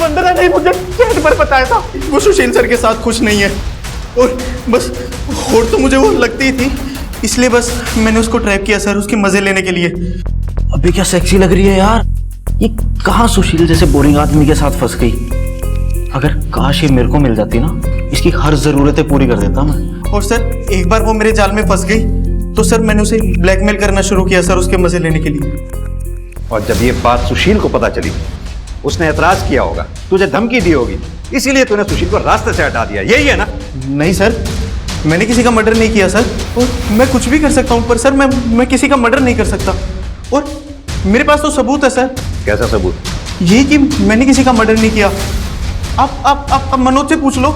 वंदना ने मुझे चैट पर बताया था वो सुशील सर के साथ खुश नहीं है और बस होड़ तो मुझे वो लगती थी, इसलिए बस मैंने उसको ट्रैप किया सर, उसके मजे लेने के लिए। अबे क्या सेक्सी लग रही है यार। ये कहाँ सुशील जैसे बोरिंग आदमी के साथ फंस गई। अगर काश ये मेरे को मिल जाती ना, इसकी हर जरूरतें पूरी कर देता मैं। और सर एक बार वो मेरे जाल में फंस गई तो सर मैंने उसे ब्लैकमेल करना शुरू किया सर, उसके मजे लेने के लिए। और जब ये बात सुशील को पता चली उसने एतराज किया होगा, तुझे धमकी दी होगी, इसीलिए तूने सुशील को रास्ते से हटा दिया, यही है ना? नहीं सर, मैंने किसी का मर्डर नहीं किया सर, और मैं कुछ भी कर सकता हूँ, पर सर मैं किसी का मर्डर नहीं कर सकता। और मेरे पास तो सबूत है सर। कैसा सबूत? ये कि मैंने किसी का मर्डर नहीं किया। आप मनोज से पूछ लो।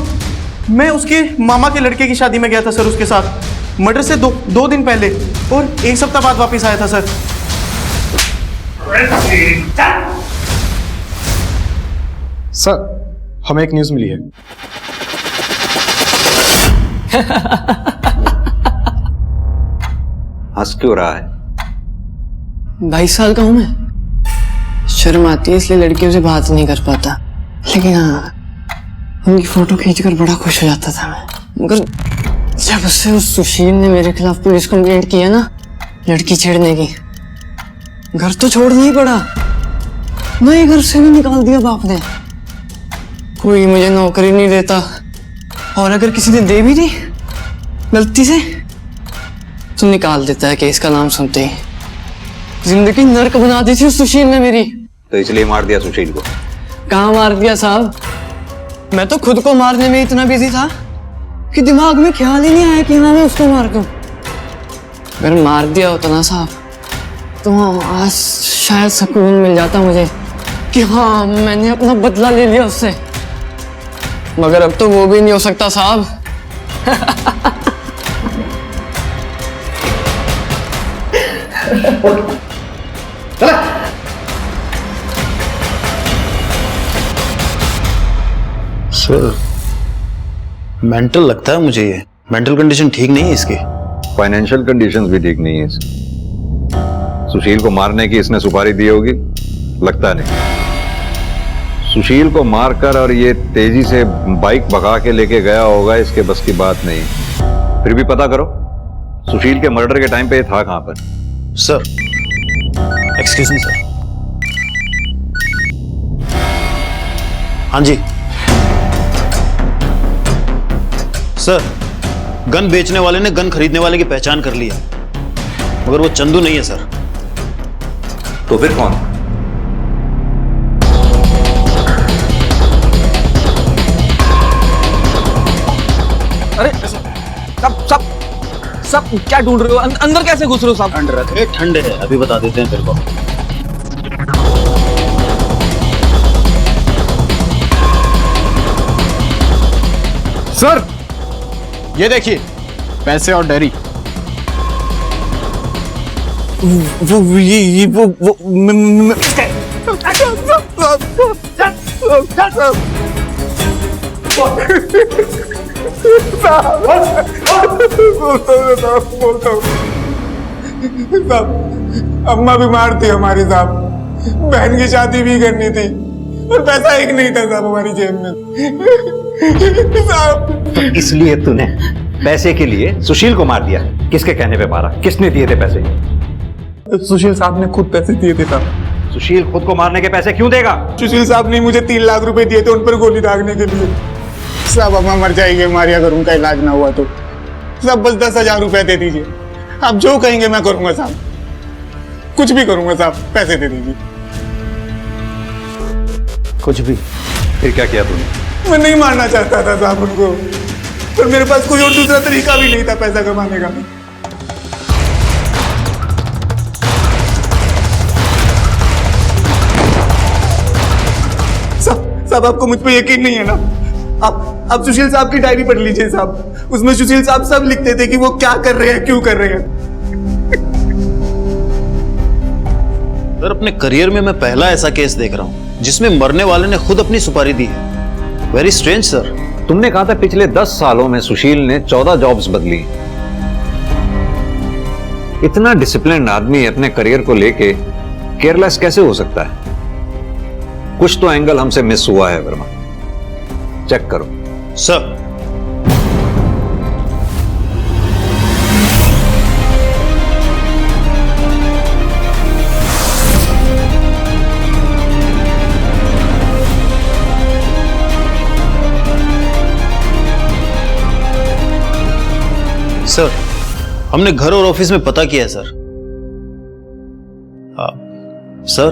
मैं उसके मामा के लड़के की शादी में गया था सर उसके साथ, मर्डर से दो दिन पहले, और 1 सप्ताह बाद वापस आया था सर। सर हमें एक न्यूज़ मिली है। हंस क्यों रहा है? 22 साल का हूं मैं, शर्म आती है इसलिए लड़कियों से बात नहीं कर पाता, लेकिन हाँ उनकी फोटो खींचकर बड़ा खुश हो जाता था मैं। मगर जब से उस सुशील ने मेरे खिलाफ पुलिस कंप्लेंट किया ना लड़की छेड़ने की, घर तो छोड़ना ही पड़ा, नए घर से भी निकाल दिया बाप ने। कोई मुझे नौकरी नहीं देता, और अगर किसी ने दे भी दी गलती से तो निकाल देता है केस का नाम सुनते ही। जिंदगी नर्क बना दी थी उस सुशील ने मेरी। तो इसलिए मार दिया सुशील को? कहाँ मार दिया साहब, मैं तो खुद को मारने में इतना बिजी था कि दिमाग में ख्याल ही नहीं आया कि हाँ मैं उसको मार दूं। अगर मार दिया होता ना साहब तो आज शायद सुकून मिल जाता मुझे कि हाँ मैंने अपना बदला ले लिया उससे, मगर अब तो वो भी नहीं हो सकता साहब। सर मेंटल लगता है मुझे, ये मेंटल कंडीशन ठीक नहीं है इसकी। फाइनेंशियल कंडीशंस भी ठीक नहीं है इसकी। सुशील को मारने की इसने सुपारी दी होगी, लगता नहीं। सुशील को मारकर और ये तेजी से बाइक भगा के लेके गया होगा, इसके बस की बात नहीं। फिर भी पता करो सुशील के मर्डर के टाइम पे ये था कहां पर। Sir excuse me sir. हाँ जी सर, गन बेचने वाले ने गन खरीदने वाले की पहचान कर ली है, मगर वो चंदू नहीं है सर। तो फिर कौन? अरे सब क्या ढूंढ रहे हो? अंदर कैसे घुस रहे हो साहब? अंदर रखे ठंडे है, अभी बता देते हैं तेरे को। सर ये देखिए पैसे और डायरी। अम्मा बीमार थी हमारी साहब, बहन की शादी भी करनी थी और पैसा एक नहीं था साहब हमारी जेब में साहब। इसलिए तूने पैसे के लिए सुशील को मार दिया? किसके कहने पे मारा? किसने दिए थे पैसे? सुशील साहब ने खुद पैसे दिए थे साहब। सुशील खुद को मारने के पैसे क्यों देगा? सुशील साहब ने मुझे 3 लाख रुपए दिए थे उन पर गोली दागने के लिए साहब। अम्मा मर जाएगी हमारी अगर उनका इलाज ना हुआ तो साहब, बस 10,000 रुपए दे दीजिए। आप जो कहेंगे मैं करूंगा साहब, कुछ भी करूंगा साहब, पैसे दे दीजिए। कुछ भी? फिर क्या किया तूने? मैं नहीं मारना चाहता था साहब उनको, पर मेरे पास कोई और दूसरा तरीका भी नहीं था पैसा कमाने का। साहब आपको मुझ पे यकीन नहीं है ना? आप सुशील साहब की डायरी पढ़ लीजिए साहब, उसमें सुशील साहब सब लिखते थे कि वो क्या कर रहे हैं, क्यों कर रहे हैं। सर अपने करियर में मैं पहला ऐसा केस देख रहा हूं जिसमें मरने वाले ने खुद अपनी सुपारी दी है। Very strange sir. तुमने कहा था पिछले 10 सालों में सुशील ने 14 जॉब्स बदली। इतना डिसिप्लिन आदमी अपने करियर को लेके केयरलेस कैसे हो सकता है? कुछ तो एंगल हमसे मिस हुआ है वर्मा, चेक करो। सर सर हमने घर और ऑफिस में पता किया है सर। सर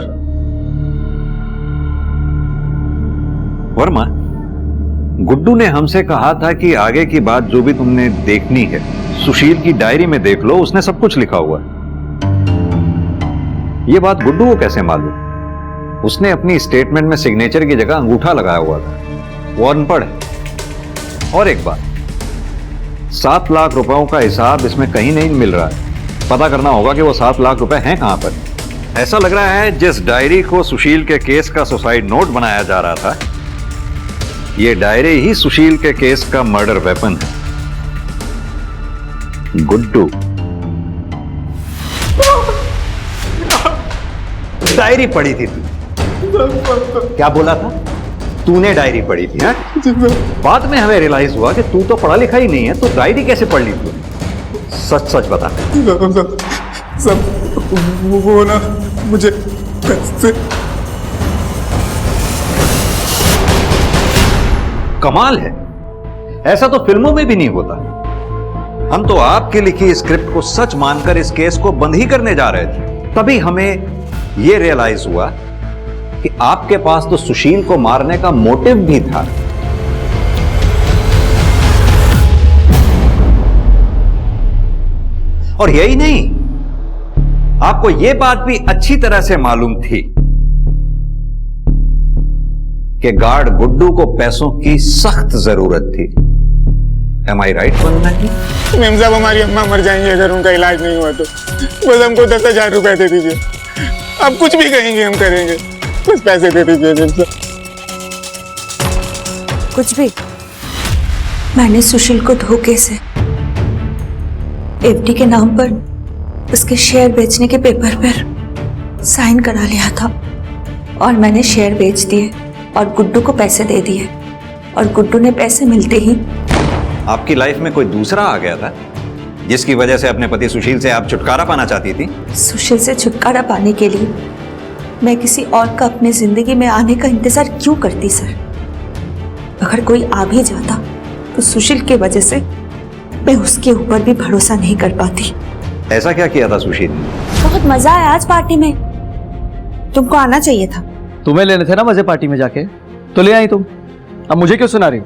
वर्मा, गुड्डू ने हमसे कहा था कि आगे की बात जो भी तुमने देखनी है सुशील की डायरी में देख लो, उसने सब कुछ लिखा हुआ है। यह बात गुड्डू को कैसे मालूम? उसने अपनी स्टेटमेंट में सिग्नेचर की जगह अंगूठा लगाया हुआ था। वो अनपढ़ है। और एक बात, 7 लाख रुपयों का हिसाब इसमें कहीं नहीं मिल रहा है। पता करना होगा कि वो 7 लाख रुपए हैं कहां पर। ऐसा लग रहा है जिस डायरी को सुशील के केस का सुसाइड नोट बनाया जा रहा था, ये डायरी ही सुशील के केस का मर्डर वेपन है। गुड्डू, डायरी पढ़ी थी तू? क्या बोला था? तूने डायरी पढ़ी थी? बाद में हमें रियलाइज हुआ कि तू तो पढ़ा लिखा ही नहीं है, तो डायरी कैसे पढ़ ली तू? सच सच बता। सब वो ना मुझे पैसे। कमाल है, ऐसा तो फिल्मों में भी नहीं होता। हम तो आपकी लिखी स्क्रिप्ट को सच मानकर इस केस को बंद ही करने जा रहे थे, तभी हमें यह रियलाइज हुआ कि आपके पास तो सुशील को मारने का मोटिव भी था। और यही नहीं, आपको यह बात भी अच्छी तरह से मालूम थी कि गार्ड गुड्डू को पैसों की सख्त जरूरत थी। Am I right बनना है? मेम साहब हमारी अम्मा मर जाएंगी अगर उनका इलाज नहीं हुआ तो। बस हमको 10,000 रुपए दे दीजिए। आप कुछ भी कहेंगे हम करेंगे, बस पैसे दे दीजिए मेम साहब। कुछ भी। मैंने सुशील को धोखे से एफडी के नाम पर उसके शेयर बेचने के पेपर पर साइन करा लिया था और मैंने शेयर बेच दिए और गुड्डू को पैसे दे दिए और गुड्डू ने पैसे मिलते ही आपकी लाइफ में कोई दूसरा आ गया था जिसकी वजह से अपने पति सुशील से आप छुटकारा पाना चाहती थी? सुशील से छुटकारा पाने के लिए मैं किसी और का अपनी जिंदगी में आने का इंतजार क्यों करती सर? अगर कोई आ भी जाता तो सुशील की वजह से मैं उसके ऊपर भी भरोसा नहीं कर पाती। ऐसा क्या किया था सुशील ने? बहुत मजा आया आज पार्टी में, तुमको आना चाहिए था। तुम्हें लेने थे ना मजे पार्टी में जाके, तो ले आई तुम। अब मुझे क्यों सुना रही हो?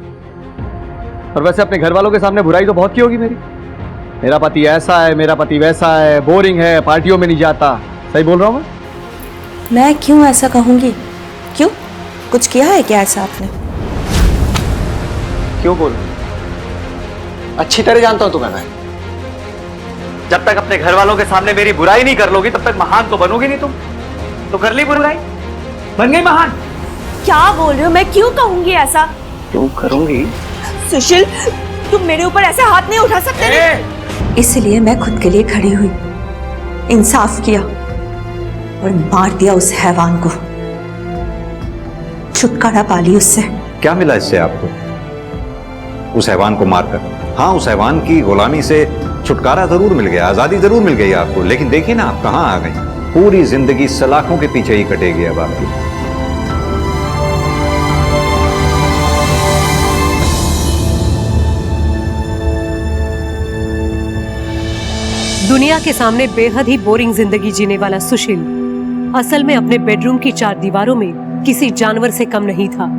और वैसे अपने घर वालों के सामने बुराई तो बहुत की होगी मेरी। मेरा पति ऐसा है, मेरा पति वैसा है, बोरिंग है, पार्टियों में नहीं जाता। सही बोल रहा हूँ मैं क्यों ऐसा कहूंगी? क्यों, कुछ किया है क्या ऐसा आपने? क्यों बोल? अच्छी तरह जानता हूं तुम्हें मैं। जब तक अपने घर वालों के सामने मेरी बुराई नहीं कर लोगी तब तक महान तो बनोगी नहीं तुम। तो कर ली बुराई, बन गई महान। क्या बोल रहे हो? मैं क्यों कहूंगी ऐसा? क्यों करूंगी? सुशील, तुम मेरे ऊपर ऐसे हाथ नहीं उठा सकते। इसलिए मैं खुद के लिए खड़ी हुई, इंसाफ किया और मार दिया उस हैवान को। छुटकारा पा ली उससे। क्या मिला इससे आपको उस हैवान को मारकर? हाँ, उस हैवान की गुलामी से छुटकारा जरूर मिल गया, आजादी जरूर मिल गई आपको, लेकिन देखिए ना आप कहाँ आ गई। पूरी जिंदगी सलाखों के पीछे ही कटेगी अब आपकी। दुनिया के सामने बेहद ही बोरिंग जिंदगी जीने वाला सुशील असल में अपने बेडरूम की 4 दीवारों में किसी जानवर से कम नहीं था।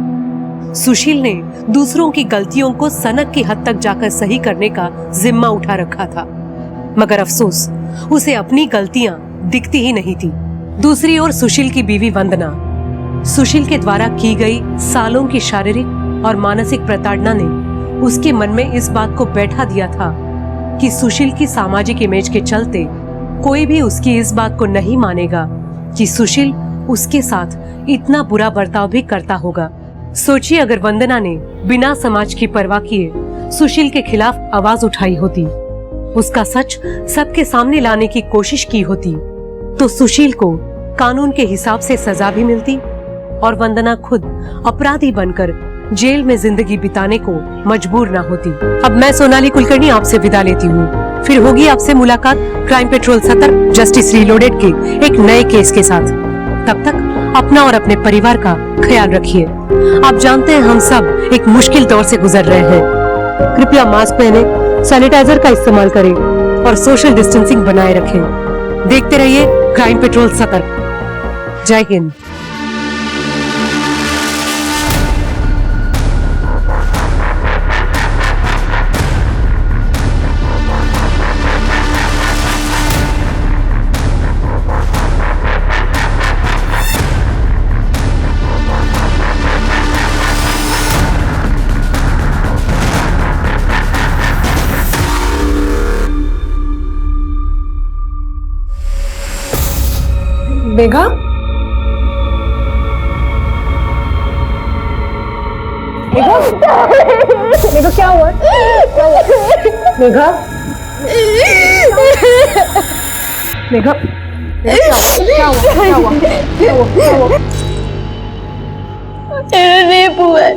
सुशील ने दूसरों की गलतियों को सनक की हद तक जाकर सही करने का जिम्मा उठा रखा था, मगर अफसोस उसे अपनी गलतियां दिखती ही नहीं थी। दूसरी ओर सुशील की बीवी वंदना, सुशील के द्वारा की गई सालों की शारीरिक और मानसिक प्रताड़ना ने उसके मन में इस बात को बैठा दिया था कि सुशील की सामाजिक इमेज के चलते कोई भी उसकी इस बात को नहीं मानेगा कि सुशील उसके साथ इतना बुरा बर्ताव भी करता होगा। सोचिए अगर वंदना ने बिना समाज की परवाह किए सुशील के खिलाफ आवाज उठाई होती, उसका सच सबके सामने लाने की कोशिश की होती, तो सुशील को कानून के हिसाब से सजा भी मिलती और वंदना खुद अपराधी बनकर जेल में जिंदगी बिताने को मजबूर ना होती। अब मैं सोनाली कुलकर्णी आपसे विदा लेती हूँ। फिर होगी आपसे मुलाकात क्राइम पेट्रोल 70 जस्टिस रीलोडेड के एक नए केस के साथ। तब तक अपना और अपने परिवार का ख्याल रखिए। आप जानते हैं हम सब एक मुश्किल दौर से गुजर रहे हैं। कृपया मास्क पहने, सैनिटाइजर का इस्तेमाल करें और सोशल डिस्टेंसिंग बनाए रखें। देखते रहिए क्राइम पेट्रोल 70। जय हिंद। मेघा, मेघा, मेघा क्या हुआ? मेघा, मेघा, क्या हुआ? रेप हुआ है।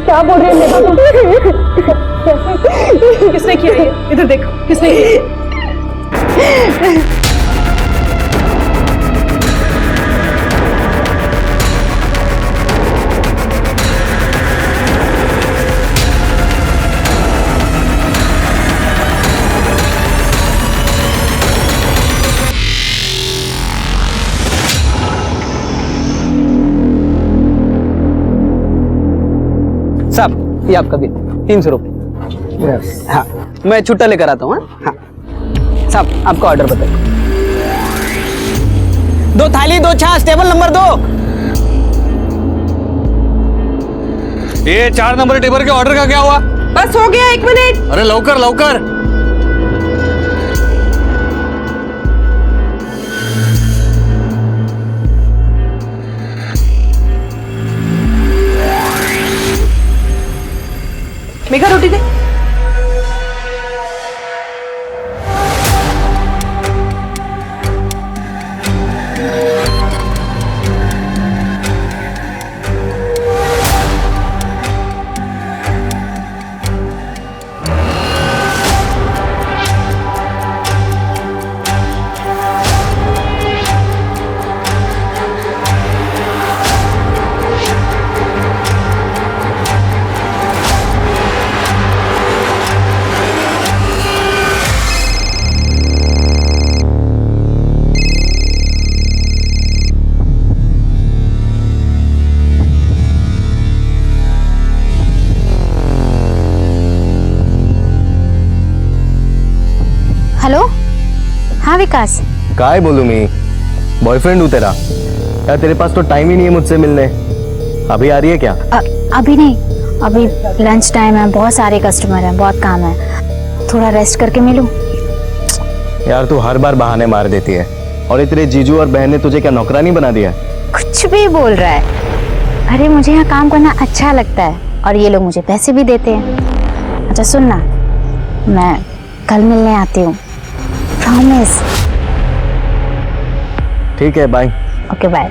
क्या बोल रहे हैं मेघा? किसने किया ये? इधर देखो, किसने किया? साहब, ये आपका बिल 300 रुपये। हाँ, मैं छुट्टा लेकर आता हूँ। हाँ साहब, आपका ऑर्डर बताइए। 2 थाली 2 छाछ, टेबल नंबर 2। ये 4 नंबर टेबल के ऑर्डर का क्या हुआ? बस हो गया, 1 मिनट। अरे लवकर लवकर। विकास? काय बोलूं मैं, बॉयफ्रेंड हूँ तेरा। यार तेरे पास तो टाइम ही नहीं है मुझसे मिलने। अभी आ रही है क्या? अभी नहीं, अभी लंच टाइम है, बहुत सारे कस्टमर हैं, बहुत काम है, थोड़ा रेस्ट करके मिलूं। यार तू हर बार बहाने मार देती है। और ये तेरे जीजू और बहन ने तुझे क्या नौकरानी बना दिया? कुछ भी बोल रहा है। अरे मुझे यहाँ काम करना अच्छा लगता है और ये लोग मुझे पैसे भी देते हैं। अच्छा सुन ना, मैं कल मिलने आती हूँ, प्रॉमिस। ठीक है, बाय। Okay bye.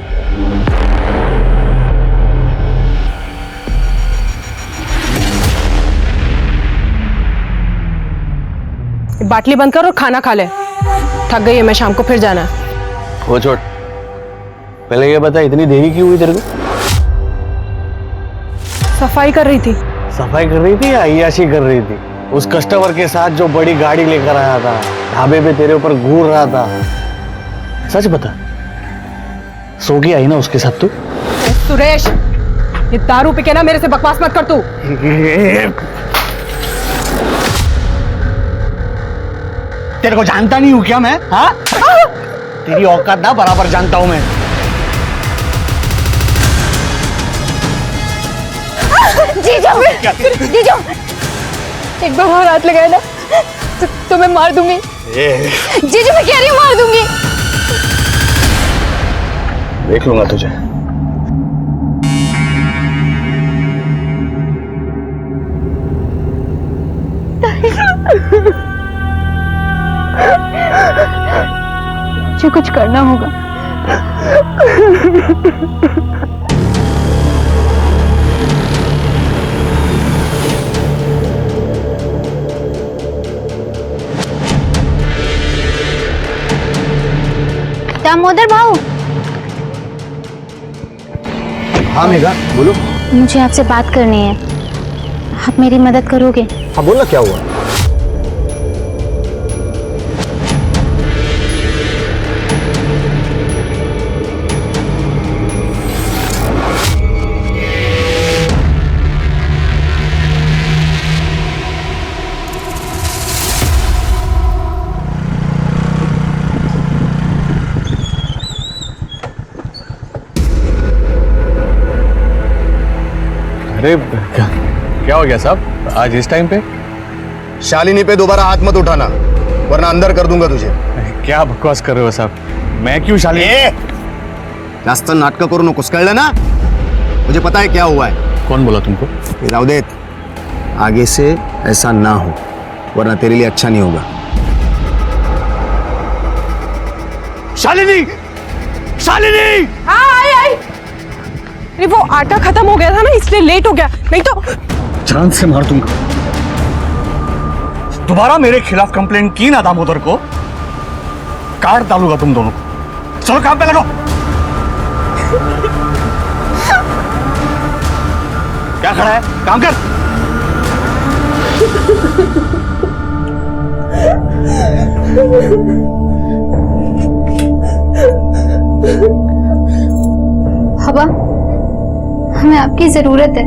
बाटली बंद कर और खाना खा ले, थक गई है मैं, शाम को फिर जाना है। वो छोड़, पहले ये बता इतनी देरी क्यों हुई तेरे को? सफाई कर रही थी। सफाई कर रही थी या अय्याशी कर रही थी? उस कस्टमर के साथ जो बड़ी गाड़ी लेकर आया था, ढाबे पे तेरे ऊपर घूर रहा था, सच बता, सो गई आई ना उसके साथ तू? सुरेश, ये दारू पी के ना मेरे से बकवास मत कर तू। तेरे को जानता नहीं हूँ क्या मैं? हाँ? तेरी औकात ना बराबर जानता हूँ मैं। जीजू, जीजू, एक बार और हाथ लगाए ना तो मैं मार दूंगी। जीजू मैं कह रही हूँ मार दूंगी। देख लूंगा तुझे। मुझे कुछ करना होगा। दामोदर भाऊ। हाँ मेघा, बोलो। मुझे आपसे बात करनी है, आप मेरी मदद करोगे? हाँ बोल ना, क्या हुआ? अरे क्या हो गया साहब आज इस टाइम पे? शालिनी पे दोबारा हाथ मत उठाना वरना अंदर कर दूंगा तुझे। क्या बकवास कर रहे हो साहब? मैं क्यों शालिनी? जास्त नाटक करू नकोस, कळलं ना? मुझे पता है क्या हुआ है। कौन बोला तुमको? रावदेत, आगे से ऐसा ना हो वरना तेरे लिए अच्छा नहीं होगा। शालिनी, शालिनी! हाँ आई आई। अरे वो आटा खत्म हो गया था ना, इसलिए लेट हो गया, नहीं तो जान से मार दूंगा। दोबारा मेरे खिलाफ कंप्लेंट की ना दामोदर को, काट डालूंगा तुम दोनों को। चलो काम पे लगो। क्या खड़ा है, काम कर। हवा, हमें आपकी जरूरत है।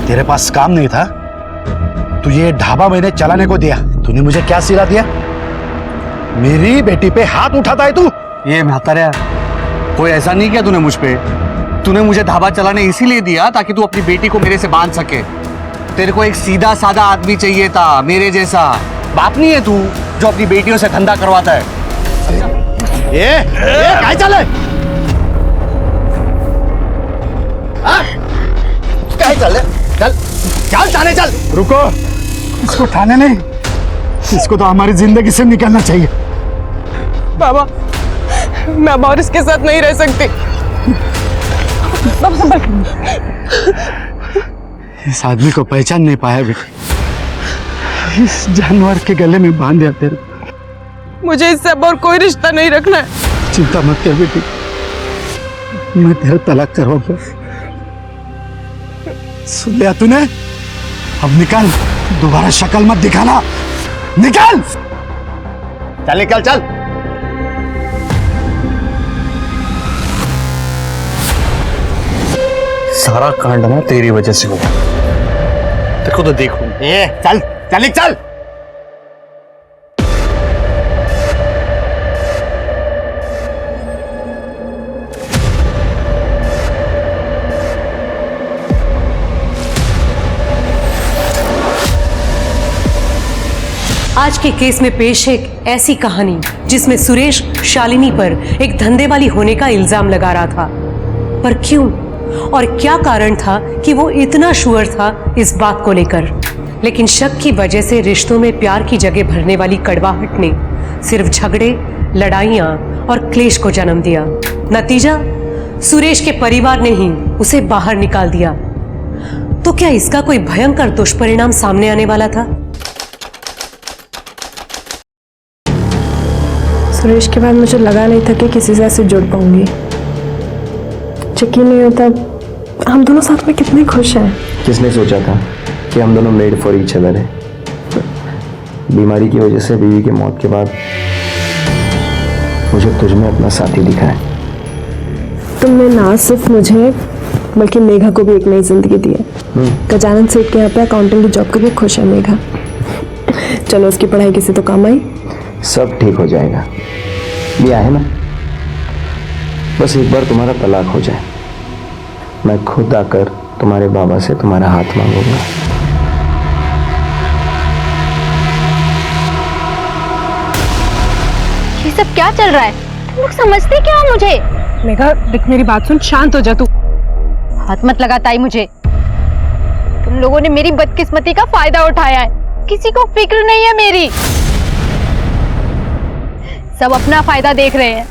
तेरे पास काम नहीं था तो ये ढाबा मैंने चलाने को दिया। तूने मुझे क्या सिला दिया? मेरी बेटी पे हाथ उठाता है तू? ये म्हाताऱ्या, कोई ऐसा नहीं किया तूने मुझ पे। तूने मुझे ढाबा चलाने इसीलिए दिया ताकि तू अपनी बेटी को मेरे से बांध सके। तेरे को एक सीधा साधा आदमी चाहिए था, मेरे जैसा। बाप नहीं है तू जो अपनी बेटियों से धंधा करवाता है। ये क्या चल है? क्या चल है? चल चल थाने चल। रुको, इसको थाने नहीं, इसको तो हमारी जिंदगी से निकलना चाहिए। बाबा, मैं अब और इसके साथ नहीं रह सकती। बाबा संभल। इस आदमी को पहचान नहीं पाया बेटी, इस जानवर के गले में बांध दिया तेरे। मुझे इससे अब और कोई रिश्ता नहीं रखना है। चिंता मत कर बेटी, मैं तेरा तलाक करवाऊंगा। सुन लिया तूने? अब निकल, दोबारा शक्ल मत दिखाना, निकल। चल निकल चल। सारा कांड ना तेरी वजह से हुआ। तेरे को तो देखूं। चल चल चल। आज के केस में पेश है एक ऐसी कहानी जिसमें सुरेश शालिनी पर एक धंधे वाली होने का इल्जाम लगा रहा था। पर क्यों और क्या कारण था कि वो इतना श्योर था इस बात को लेकर? लेकिन शक की वजह से रिश्तों में प्यार की जगह भरने वाली कड़वाहट ने सिर्फ झगड़े, लड़ाइयां और क्लेश को जन्म दिया। नतीजा, सुरेश के परिवार ने ही उसे बाहर निकाल दिया। तो क्या इसका कोई भयंकर दुष्परिणाम सामने आने वाला था? सुरेश के बाद मुझे लगा नहीं था कि किसी से ऐसे जुड़ पाऊंगी। यकीन नहीं होता हम दोनों साथ में कितने खुश हैं। किसने सोचा था कि हम दोनों मेड फॉर ईच अदर है। बीमारी की वजह से बीवी की मौत के बाद मुझे तुझमें अपना साथी दिखा है। तुमने ना सिर्फ मुझे बल्कि मेघा को भी एक नई जिंदगी दी है। गजानन सेठ के यहाँ पे अकाउंटेंट की जॉब के लिए खुश है मेघा। चलो उसकी पढ़ाई किसी तो काम आई। सब ठीक हो जाएगा। ये है ना, बस एक बार तुम्हारा तलाक हो जाए, मैं खुद आकर तुम्हारे बाबा से तुम्हारा हाथ मांगूंगा। ये सब क्या चल रहा है? तुम लोग समझते क्या हो मुझे? मेघा देख, मेरी बात सुन, शांत हो जा तू। हाथ मत लगा ताई मुझे। तुम लोगों ने मेरी बदकिस्मती का फायदा उठाया है। किसी को फिक्र नहीं है मेरी। सब अपना फायदा देख रहे हैं।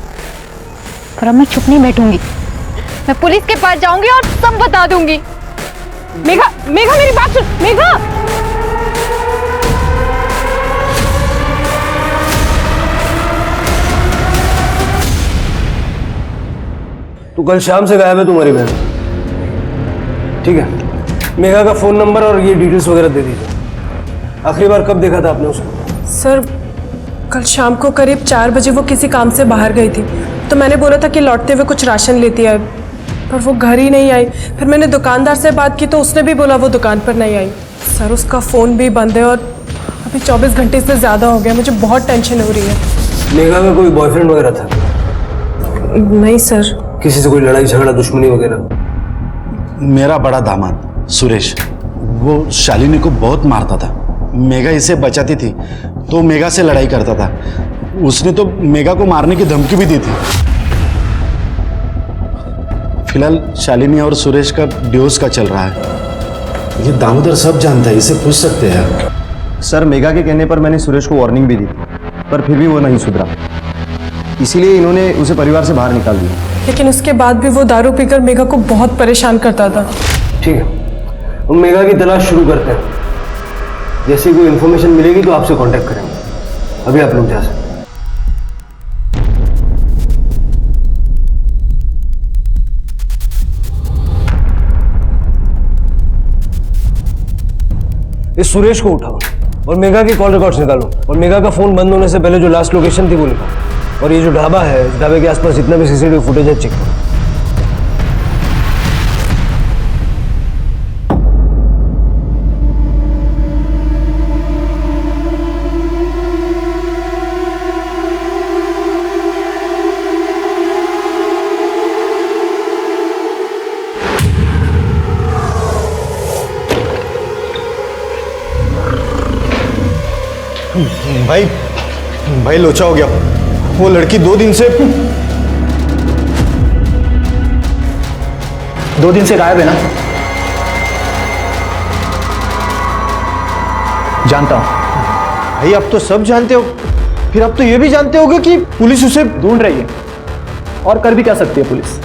पर अब मैं चुप नहीं बैठूंगी। मैं पुलिस के पास जाऊंगी और सब बता दूंगी। मेघा, मेघा मेरी बात सुन। मेघा, तू कल शाम से गायब है तुम्हारी बहन। ठीक है, मेघा का फोन नंबर और ये डिटेल्स वगैरह दे दीजिए। आखिरी बार कब देखा था आपने उसको? सर कल शाम को करीब 4 बजे वो किसी काम से बाहर गई थी, तो मैंने बोला था कि लौटते हुए कुछ राशन लेती आए, पर वो घर ही नहीं आई। फिर मैंने दुकानदार से बात की तो उसने भी बोला वो दुकान पर नहीं आई। सर उसका फ़ोन भी बंद है और अभी 24 घंटे से ज़्यादा हो गया। मुझे बहुत टेंशन हो रही है। मेघा का कोई बॉयफ्रेंड वगैरह था? नहीं सर। किसी से कोई लड़ाई झगड़ा दुश्मनी वगैरह? मेरा बड़ा दामाद सुरेश, वो शालिनी को बहुत मारता था। मेघा इसे बचाती थी तो मेघा से लड़ाई करता था। उसने तो मेघा को मारने की धमकी भी दी थी। फिलहाल शालिनी और सुरेश का डिवोर्स का चल रहा है। ये दामोदर सब जानता है, इसे पूछ सकते हैं। सर मेघा के कहने पर मैंने सुरेश को वार्निंग भी दी, पर फिर भी वो नहीं सुधरा, इसीलिए इन्होंने उसे परिवार से बाहर निकाल दिया। लेकिन उसके बाद भी वो दारू पीकर मेघा को बहुत परेशान करता था। ठीक है, हम मेघा की तलाश शुरू करते हैं। जैसे कोई इन्फॉर्मेशन मिलेगी तो आपसे कांटेक्ट करेंगे। अभी आप लोग जा सकते हैं। इस सुरेश को उठाओ और मेघा की कॉल रिकॉर्ड्स निकालो और मेघा का फोन बंद होने से पहले जो लास्ट लोकेशन थी वो निकालो। और ये जो ढाबा है, इस ढाबे के आसपास जितना भी सीसीटीवी फुटेज है चेक करो। भाई लोचा हो गया। वो लड़की 2 दिन से गायब है ना? जानता हूं भाई, अब तो सब जानते हो, फिर अब तो ये भी जानते होगे कि पुलिस उसे ढूंढ रही है। और कर भी क्या सकती है पुलिस?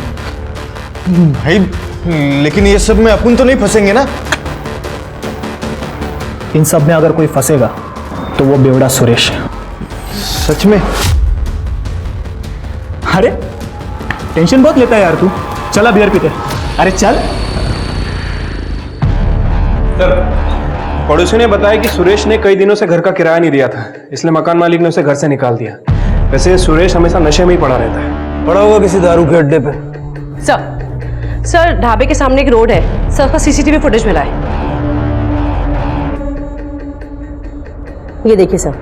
भाई लेकिन ये सब में अपन तो नहीं फंसेंगे ना? इन सब में अगर कोई फंसेगा तो वो बेवड़ा सुरेश है। सच में? अरे टेंशन बहुत लेता है यार तू। चला बियर पीते। अरे चल। सर पड़ोसी ने बताया कि सुरेश ने कई दिनों से घर का किराया नहीं दिया था, इसलिए मकान मालिक ने उसे घर से निकाल दिया। वैसे सुरेश हमेशा नशे में ही पड़ा रहता है। पड़ा होगा किसी दारू के अड्डे पे। सर ढाबे के सामने एक रोड है सर, उसका सीसीटीवी फुटेज मिला है। ये देखिए सर,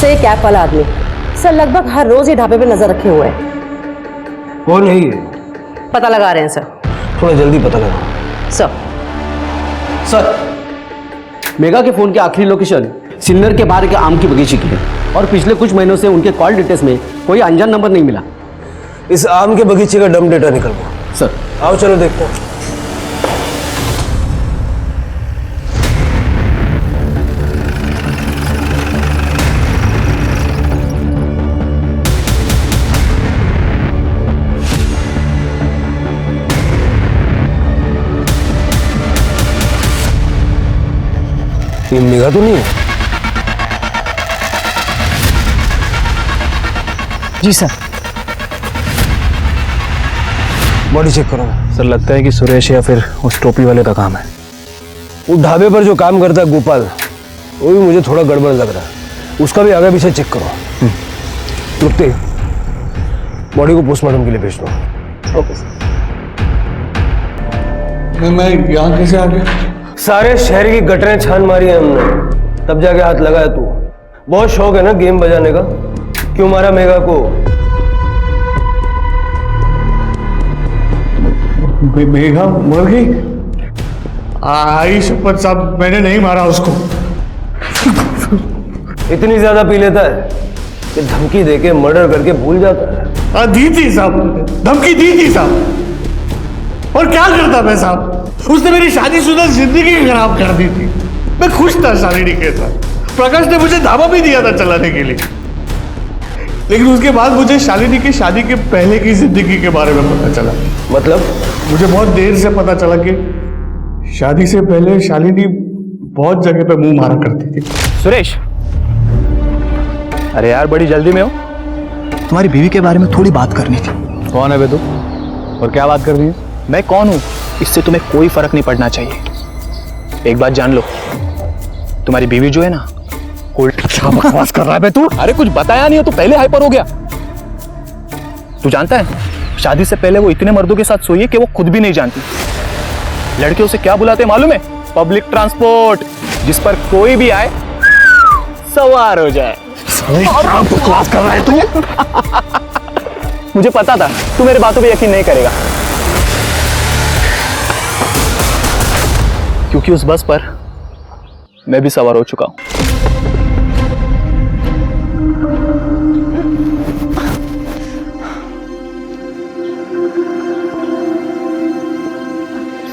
ये कैप वाला आदमी सर लगभग हर रोज ये ढाबे पे नजर रखे हुए है। कौन है ये? पता लगा रहे हैं सर। थोड़ा जल्दी पता लगा। सर मेगा के फोन की आखिरी लोकेशन सिन्नर के बाहर के आम की बगीचे की है और पिछले कुछ महीनों से उनके कॉल डिटेल्स में कोई अनजान नंबर नहीं मिला। इस आम के बगीचे का डम डेटा निकल गया। सर आओ चलो देखते हैं। ये मेगा तो नहीं है? जी सर। बॉडी चेक करो। सर लगता है कि सुरेश या फिर उस टोपी वाले का काम है। वो ढाबे पर जो काम करता है गोपाल, वो भी मुझे थोड़ा गड़बड़ लग रहा है। उसका भी आगे पीछे चेक करो। रुकते बॉडी को पोस्टमार्टम के लिए भेज दो। Okay sir. मैं यहाँ कैसे आ गया? सारे शहर की गटरें छान मारी है हमने, तब जाके हाथ लगाया तू। बहुत शौक है ना गेम बजाने का, क्यों मारा मेगा को? मेघा मर गई? आई शपथ साहब, मैंने नहीं मारा उसको। इतनी ज्यादा पी लेता है कि धमकी देके मर्डर करके भूल जाता है। दी थी साहब, धमकी दी थी साहब। और क्या करता मैं साहब? उसने मेरी शादीशुदा जिंदगी खराब कर दी थी। मैं खुश था शालिनी के साथ। प्रकाश ने मुझे ढाबा भी दिया था चलाने के लिए, लेकिन उसके बाद मुझे शालिनी की शादी के पहले की जिंदगी के बारे में पता चला। मतलब? मुझे बहुत देर से पता चला कि शादी से पहले शालिनी बहुत जगह पे मुंह मारा करती थी। सुरेश, अरे यार बड़ी जल्दी में हो। तुम्हारी बीवी के बारे में थोड़ी बात करनी थी। कौन है बे तू? और क्या बात कर रही है? मैं कौन हूं इससे तुम्हें कोई फर्क नहीं पड़ना चाहिए। एक बात जान लो, तुम्हारी बीवी जो है ना, क्या बकवास कर रहा है बे तू? अरे कुछ बताया नहीं हो तो पहले हाइपर हो गया। तू जानता है शादी से पहले वो इतने मर्दों के साथ सोई है कि वो खुद भी नहीं जानती। लड़के उसे क्या बुलाते हैं मालूम है? पब्लिक ट्रांसपोर्ट, जिस पर कोई भी आए सवार हो जाए। क्या बकवास कर रहा है तू? मुझे पता था तू मेरे बातों पे यकीन नहीं करेगा, क्योंकि उस बस पर मैं भी सवार हो चुका हूं।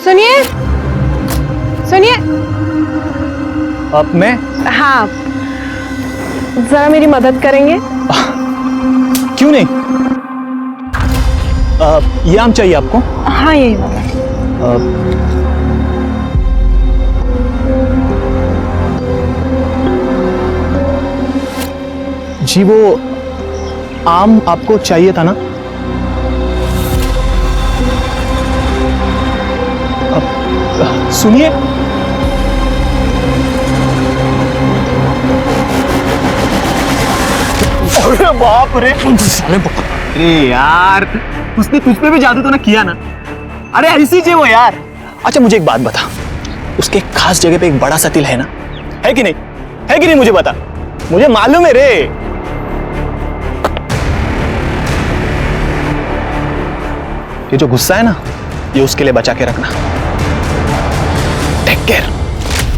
सुनिए सुनिए। अब मैं? हाँ, जरा मेरी मदद करेंगे? क्यों नहीं? ये आम चाहिए आपको? हाँ यही वाला। जी वो आम आपको चाहिए था ना? सुनिए, अरे बाप रे। अरे यार, उसने तुझ पे भी जादू तो ना किया ना? अरे ऐसी जी वो यार। अच्छा मुझे एक बात बता, उसके खास जगह पे एक बड़ा सा तिल है ना? है कि नहीं? है कि नहीं मुझे बता, मुझे मालूम है रे। ये जो गुस्सा है ना, ये उसके लिए बचा के रखना। Take care.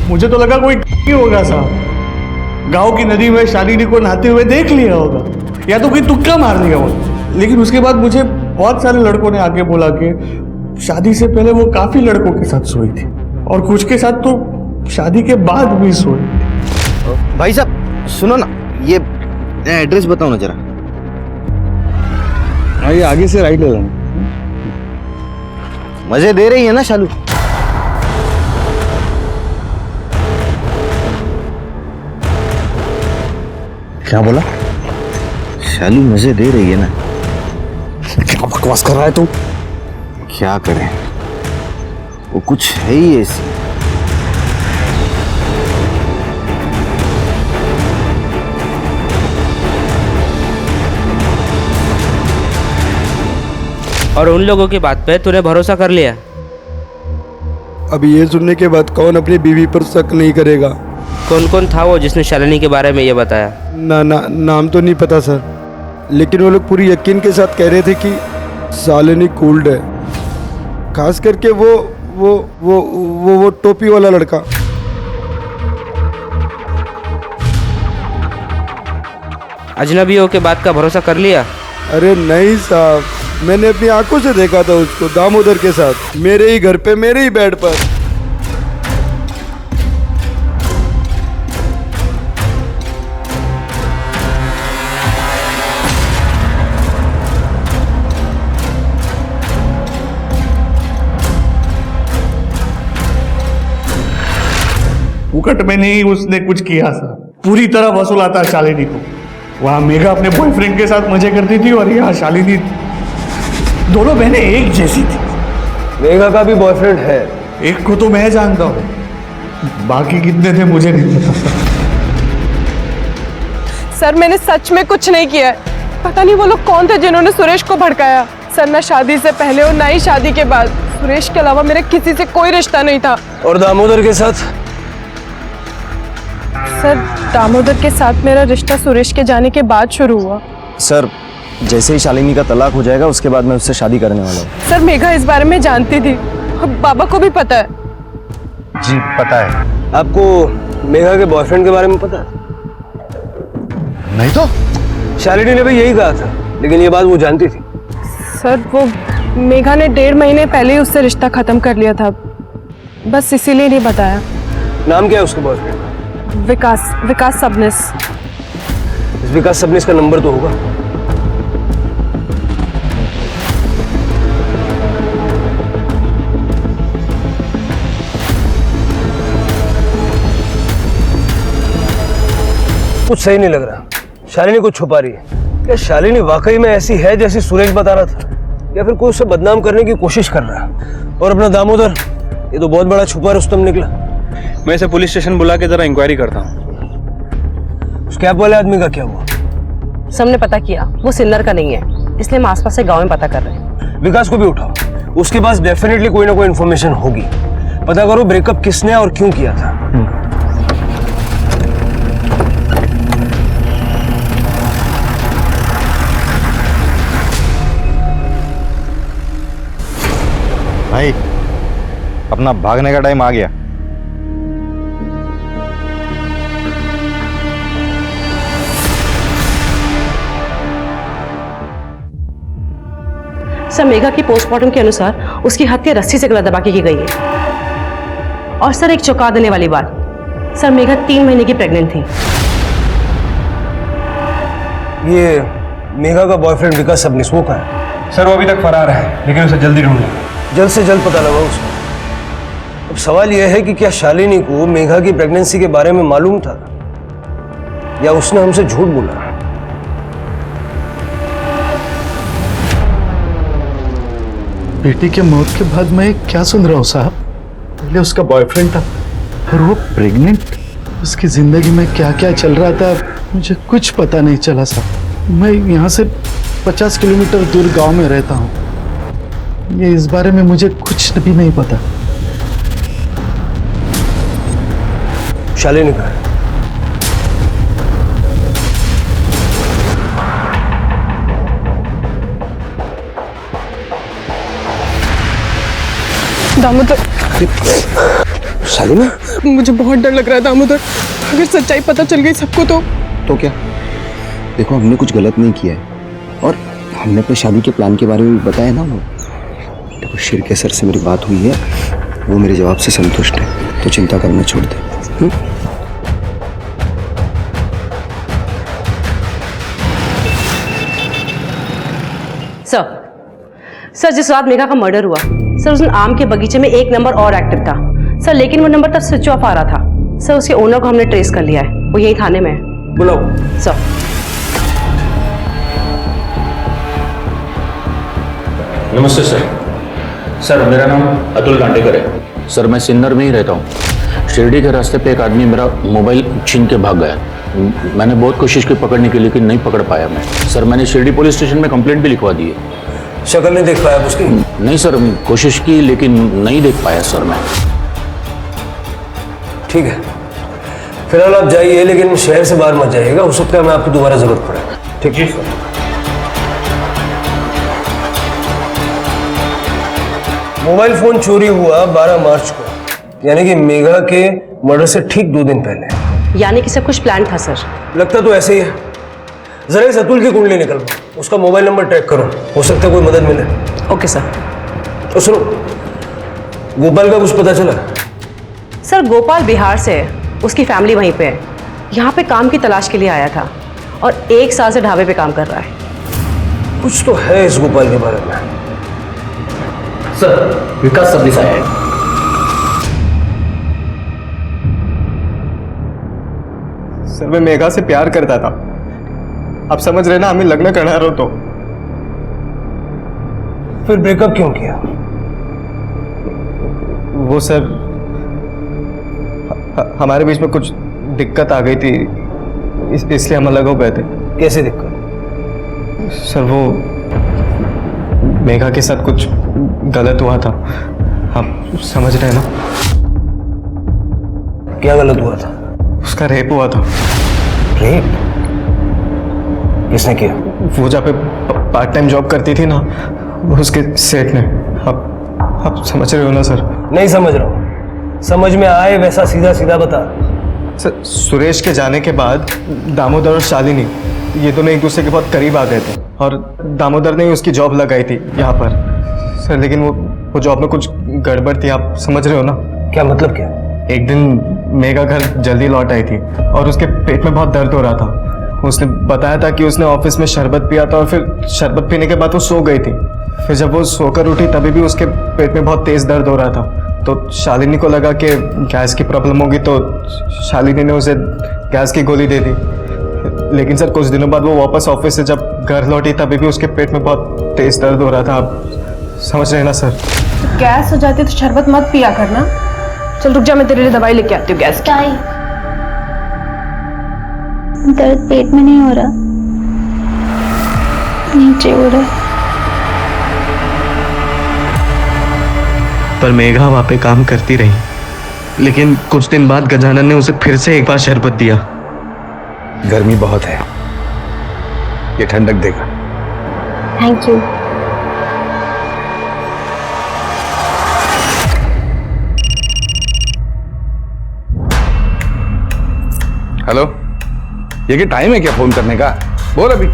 मुझे तो लगा कोई होगा साहब, गांव की नदी में शालिनी को नहाते हुए देख लिया होगा, या तो कोई तुक्का मार दिया होगा। लेकिन उसके बाद मुझे बहुत सारे लड़कों ने आके बोला कि शादी से पहले वो काफी लड़कों के साथ सोई थी, और कुछ के साथ तो शादी के बाद भी सोई। भाई साहब सुनो ना, ये एड्रेस बताओ ना जरा। ये आगे से राइट ले लेना। मजे दे रही है ना शालू? क्या बोला? शालू मजे दे रही है ना? क्या बकवास कर रहा है तू? क्या करें, वो कुछ है ही ऐसी। और उन लोगों की बात पे तूने भरोसा कर लिया? अब ये सुनने के बाद कौन अपनी बीवी पर शक नहीं करेगा? कौन कौन था वो जिसने शालिनी के बारे में ये बताया? नाम तो नहीं पता सर, लेकिन वो लोग पूरी यकीन के साथ कह रहे थे कि शालिनी कूल्ड है, खास करके वो टोपी वाला लड़का। अजनबियों के बात का भरोसा कर लिया? अरे नहीं साहब, मैंने अपनी आंखों से देखा था उसको दामोदर के साथ, मेरे ही घर पे, मेरे ही बेड पर। फुकट में नहीं उसने कुछ किया सर, पूरी तरह वसूला था शालिनी को। वहां मेघा अपने बॉयफ्रेंड के साथ मजे करती थी और यहाँ शालिनी, दोनों बहनें एक जैसी थी। मेघा का भी बॉयफ्रेंड है? एक को तो मैं जानता हूँ, बाकी कितने थे मुझे नहीं पता सर मैंने सच में कुछ नहीं किया है। पता नहीं वो लोग कौन थे जिन्होंने सुरेश को भड़काया। सर ना शादी से पहले और ना ही शादी के बाद सुरेश के अलावा मेरे किसी से कोई रिश्ता नहीं था। और दामोदर के साथ? सर दामोदर के साथ मेरा रिश्ता सुरेश के जाने के बाद शुरू हुआ। सर जैसे ही शालिनी का तलाक हो जाएगा उसके बाद मैं उससे शादी करने वाला हूँ। सर मेघा इस बारे में जानती थी, बाबा को भी पता है। जी पता है। आपको मेघा के बॉयफ्रेंड के बारे में पता है? नहीं तो शालिनी ने भी यही कहा था, लेकिन ये बात वो जानती थी। सर वो मेघा ने 1.5 महीने पहले ही उससे रिश्ता खत्म कर लिया था, बस इसीलिए नहीं बताया। नाम क्या है उसके बॉयफ्रेंड? विकास सबनिस। इस विकास सबनिस का नंबर तो होगा। कुछ सही नहीं लग रहा, शालिनी कुछ छुपा रही है। क्या शालिनी वाकई में ऐसी है जैसी सुरेश बता रहा था, या फिर कोई उसे बदनाम करने की कोशिश कर रहा है? और अपना दामोदर, ये तो बहुत बड़ा छुपा रुस्तम निकला। मैं इसे पुलिस स्टेशन बुला के जरा इंक्वायरी करता हूँ। उस कैब वाले आदमी का क्या हुआ? सबने पता किया वो सिन्नर का नहीं है, इसलिए हम आसपास से गांव में पता कर रहे हैं। विकास को भी उठाओ, उसके पास डेफिनेटली कोई ना कोई इन्फॉर्मेशन होगी। पता करो ब्रेकअप किसने और क्यों किया था। भाई अपना भागने का टाइम आ गया। सर मेघा की पोस्टमार्टम के अनुसार उसकी हत्या रस्सी से गला दबा के की गई है। और सर एक चौंका देने वाली बात, सर मेघा 3 महीने की प्रेग्नेंट थी। ये मेघा का बॉयफ्रेंड विकास सबनिस वो कहाँ है? सर वो अभी तक फरार है, लेकिन उसे जल्दी ढूंढना। जल्द से जल्द पता लगाओ उसको। अब सवाल यह है कि क्या शालिनी को मेघा की प्रेगनेंसी के बारे में मालूम था, या उसने हमसे झूठ बोला? बेटी के मौत के बाद मैं क्या सुन रहा हूँ साहब? पहले उसका बॉयफ्रेंड था और वो प्रेग्नेंट। उसकी जिंदगी में क्या क्या चल रहा था मुझे कुछ पता नहीं चला साहब। मैं यहाँ से 50 किलोमीटर दूर गांव में रहता हूँ, ये इस बारे में मुझे कुछ भी नहीं पता। शालिनी कहाँ है? दामोदर, शालिनी मुझे बहुत डर लग रहा है दामोदर। अगर सच्चाई पता चल गई सबको तो क्या? देखो हमने कुछ गलत नहीं किया है, और हमने अपने शादी के प्लान के बारे में भी बताया ना। वो देखो शिरके सर से मेरी बात हुई है, वो मेरे जवाब से संतुष्ट है, तो चिंता करना छोड़ दे। सर जिस रात मेघा का मर्डर हुआ सर, उस दिन आम के बगीचे में एक नंबर और एक्टिव था सर, लेकिन वो नंबर तब स्विच ऑफ आ रहा था सर। उसके ओनर को हमने ट्रेस कर लिया है, वो यही थाने में है। बुलाओ सर। नमस्ते सर, मेरा नाम अतुल गांडेकर है सर। मैं सिन्नर में ही रहता हूँ। शिरडी के रास्ते पे एक आदमी मेरा मोबाइल छीन के भाग गया। मैंने बहुत कोशिश की पकड़ने की, लेकिन नहीं पकड़ पाया मैं सर। मैंने शिरडी पुलिस स्टेशन में कंप्लेंट भी लिखवा दी है, शक्ल नहीं देख पाया उसकी? नहीं सर, कोशिश की लेकिन नहीं देख पाया सर मैं। ठीक है, फिलहाल आप जाइए, लेकिन शहर से बाहर मत जाइएगा, हो सकता है हमें आपको दोबारा जरूरत पड़े। ठीक है सर। मोबाइल फोन चोरी हुआ 12 मार्च को, यानी कि मेघा के मर्डर से ठीक 2 दिन पहले। यानी कि सब कुछ प्लान था सर? लगता तो ऐसे ही है। जरा इस अतुल की कुंडली निकलवाओ, उसका मोबाइल नंबर ट्रैक करो, हो सकता है कोई मदद मिले। Okay sir. तो सुनो, गोपाल का कुछ पता चला? सर गोपाल बिहार से है, उसकी फैमिली वहीं पे है, यहाँ पे काम की तलाश के लिए आया था और 1 साल से ढाबे पे काम कर रहा है। कुछ तो है इस गोपाल के बारे में। सर विकास सर्विस आया है। सर मैं मेघा से प्यार करता था, आप समझ रहे ना, हमें लग्न करना रहो तो। फिर ब्रेकअप क्यों किया? वो सर हमारे बीच में कुछ दिक्कत आ गई थी, इसलिए हम अलग हो गए थे। कैसे दिक्कत? सर वो मेघा के साथ कुछ गलत हुआ था, आप समझ रहे हैं ना? क्या गलत हुआ था? उसका रेप हुआ था। रेप? किसने किया? वो जहाँ पे पार्ट टाइम जॉब करती थी ना, उसके सेठ ने। आप समझ रहे हो ना सर? नहीं समझ रहा हूँ, समझ में आए वैसा सीधा सीधा बता। सर सुरेश के जाने के बाद दामोदर और शालिनी ये दोनों एक दूसरे के बहुत करीब आ गए थे और दामोदर ने ही उसकी जॉब लगाई थी यहाँ पर सर, लेकिन वो जॉब में कुछ गड़बड़ थी, आप समझ रहे हो ना? क्या मतलब क्या? एक दिन मेघा घर जल्दी लौट आई थी और उसके पेट में बहुत दर्द हो रहा था। उसने बताया था कि उसने ऑफिस में शरबत पिया था और फिर शरबत पीने के बाद वो सो गई थी। फिर जब वो सोकर उठी तभी भी उसके पेट में बहुत तेज दर्द हो रहा था, तो शालिनी को लगा कि गैस की प्रॉब्लम होगी, तो शालिनी ने उसे गैस की गोली दे दी। लेकिन सर कुछ दिनों बाद वो वापस ऑफिस से जब घर लौटी तभी भी उसके पेट में बहुत तेज दर्द हो रहा था, आप समझ रहे हैं ना सर? तो गैस हो जाती है तो शरबत मत पिया करना। चल रुक जा, मैं तेरे लिए दवाई लेके आती हूँ गैस की। दर्द पेट में नहीं हो रहा, नीचे हो रहा। पर मेघा वहां पे काम करती रही, लेकिन कुछ दिन बाद गजानन ने उसे फिर से एक बार शरबत दिया। गर्मी बहुत है, ये ठंडक देगा। Thank you. हेलो, ये क्या टाइम है क्या फोन करने का? बोल अभी।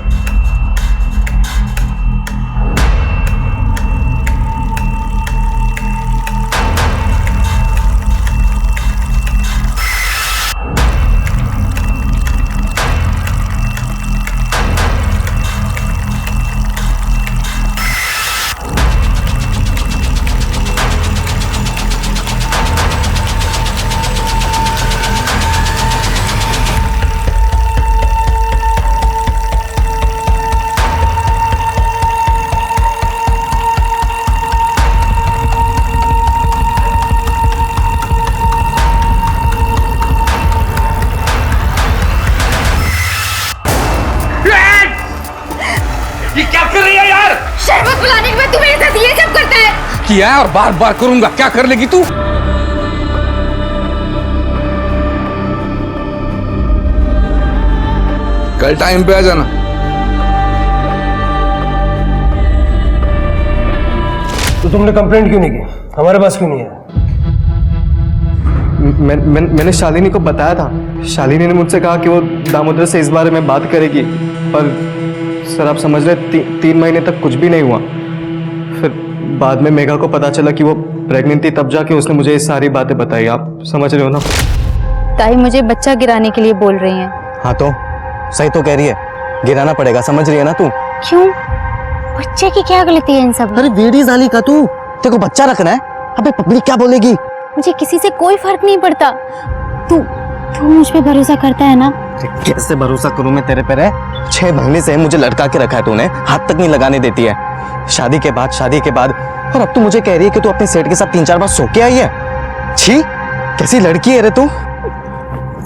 शरबत पिलाने के बाद तू मेरे साथ ये सब करता है? किया है और बार बार करूंगा, क्या कर लेगी तू? कल टाइम पे आ जाना। तो तुमने कंप्लेंट क्यों नहीं की? हमारे पास क्यों नहीं है? मैंने शालिनी को बताया था। शालिनी ने मुझसे कहा कि वो दामोदर से इस बारे में बात करेगी, पर सर आप समझ रहे 3 महीने तक कुछ भी नहीं हुआ। फिर बाद में मेघा को पता चला कि वो प्रेग्नेंट थी, तब जाके उसने मुझे ये सारी बातें बताई, आप समझ रहे हो ना? ताई मुझे बच्चा गिराने के लिए बोल रही हैं। हाँ तो सही तो कह रही है, गिराना पड़ेगा, समझ रही है ना तू? क्यों? बच्चे की क्या गलती है इन सब? अरे वेड़ी जाली का तू, तेरे को बच्चा रखना है? अबे पब्लिक क्या बोलेगी? मुझे किसी से कोई फर्क नहीं पड़ता। तू मुझ पे भरोसा करता है ना? कैसे भरोसा करूं मैं तेरे पे? 6 महीने से मुझे लटका के रखा है तूने, हाथ तक नहीं लगाने देती है। शादी के बाद और अब तू मुझे कह रही है कि तू अपने सेठ के साथ 3-4 बार सो के आई है। छी, कैसी लड़की है रे तू?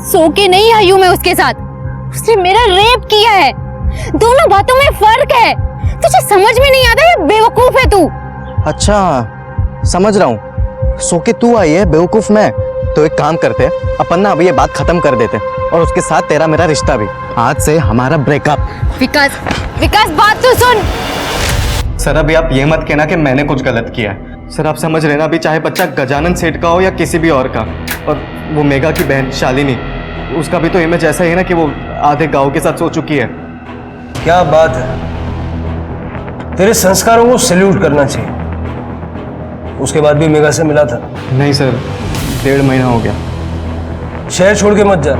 सो के नहीं आई हूं मैं उसके साथ, उसने मेरा रेप किया है। दोनों बातों में फर्क है। तुझे समझ में नहीं आता, ये बेवकूफ है तू। अच्छा समझ रहा हूँ। सो के तू आई है, बेवकूफ मैं। तो एक काम करते हैं, अपन ना अभी ये बात खत्म कर देते हैं और उसके साथ तेरा मेरा रिश्ता भी। आज से हमारा ब्रेकअप। विकास, विकास बात तो सुन। सर अभी आप ये मत कहना कि मैंने कुछ गलत किया है। सर आप समझ रहे ना, अभी चाहे बच्चा गजानन सेठ का हो या किसी भी और का, और वो मेघा की बहन शालिनी, उसका भी तो इमेज ऐसा ही है ना कि वो आधे गांव के साथ सो चुकी है। क्या बात है, तेरे संस्कारों को सैल्यूट करना चाहिए। उसके बाद भी मेघा से मिला था? नहीं सर, 1.5 महीना हो गया। शहर छोड़ के मत जा।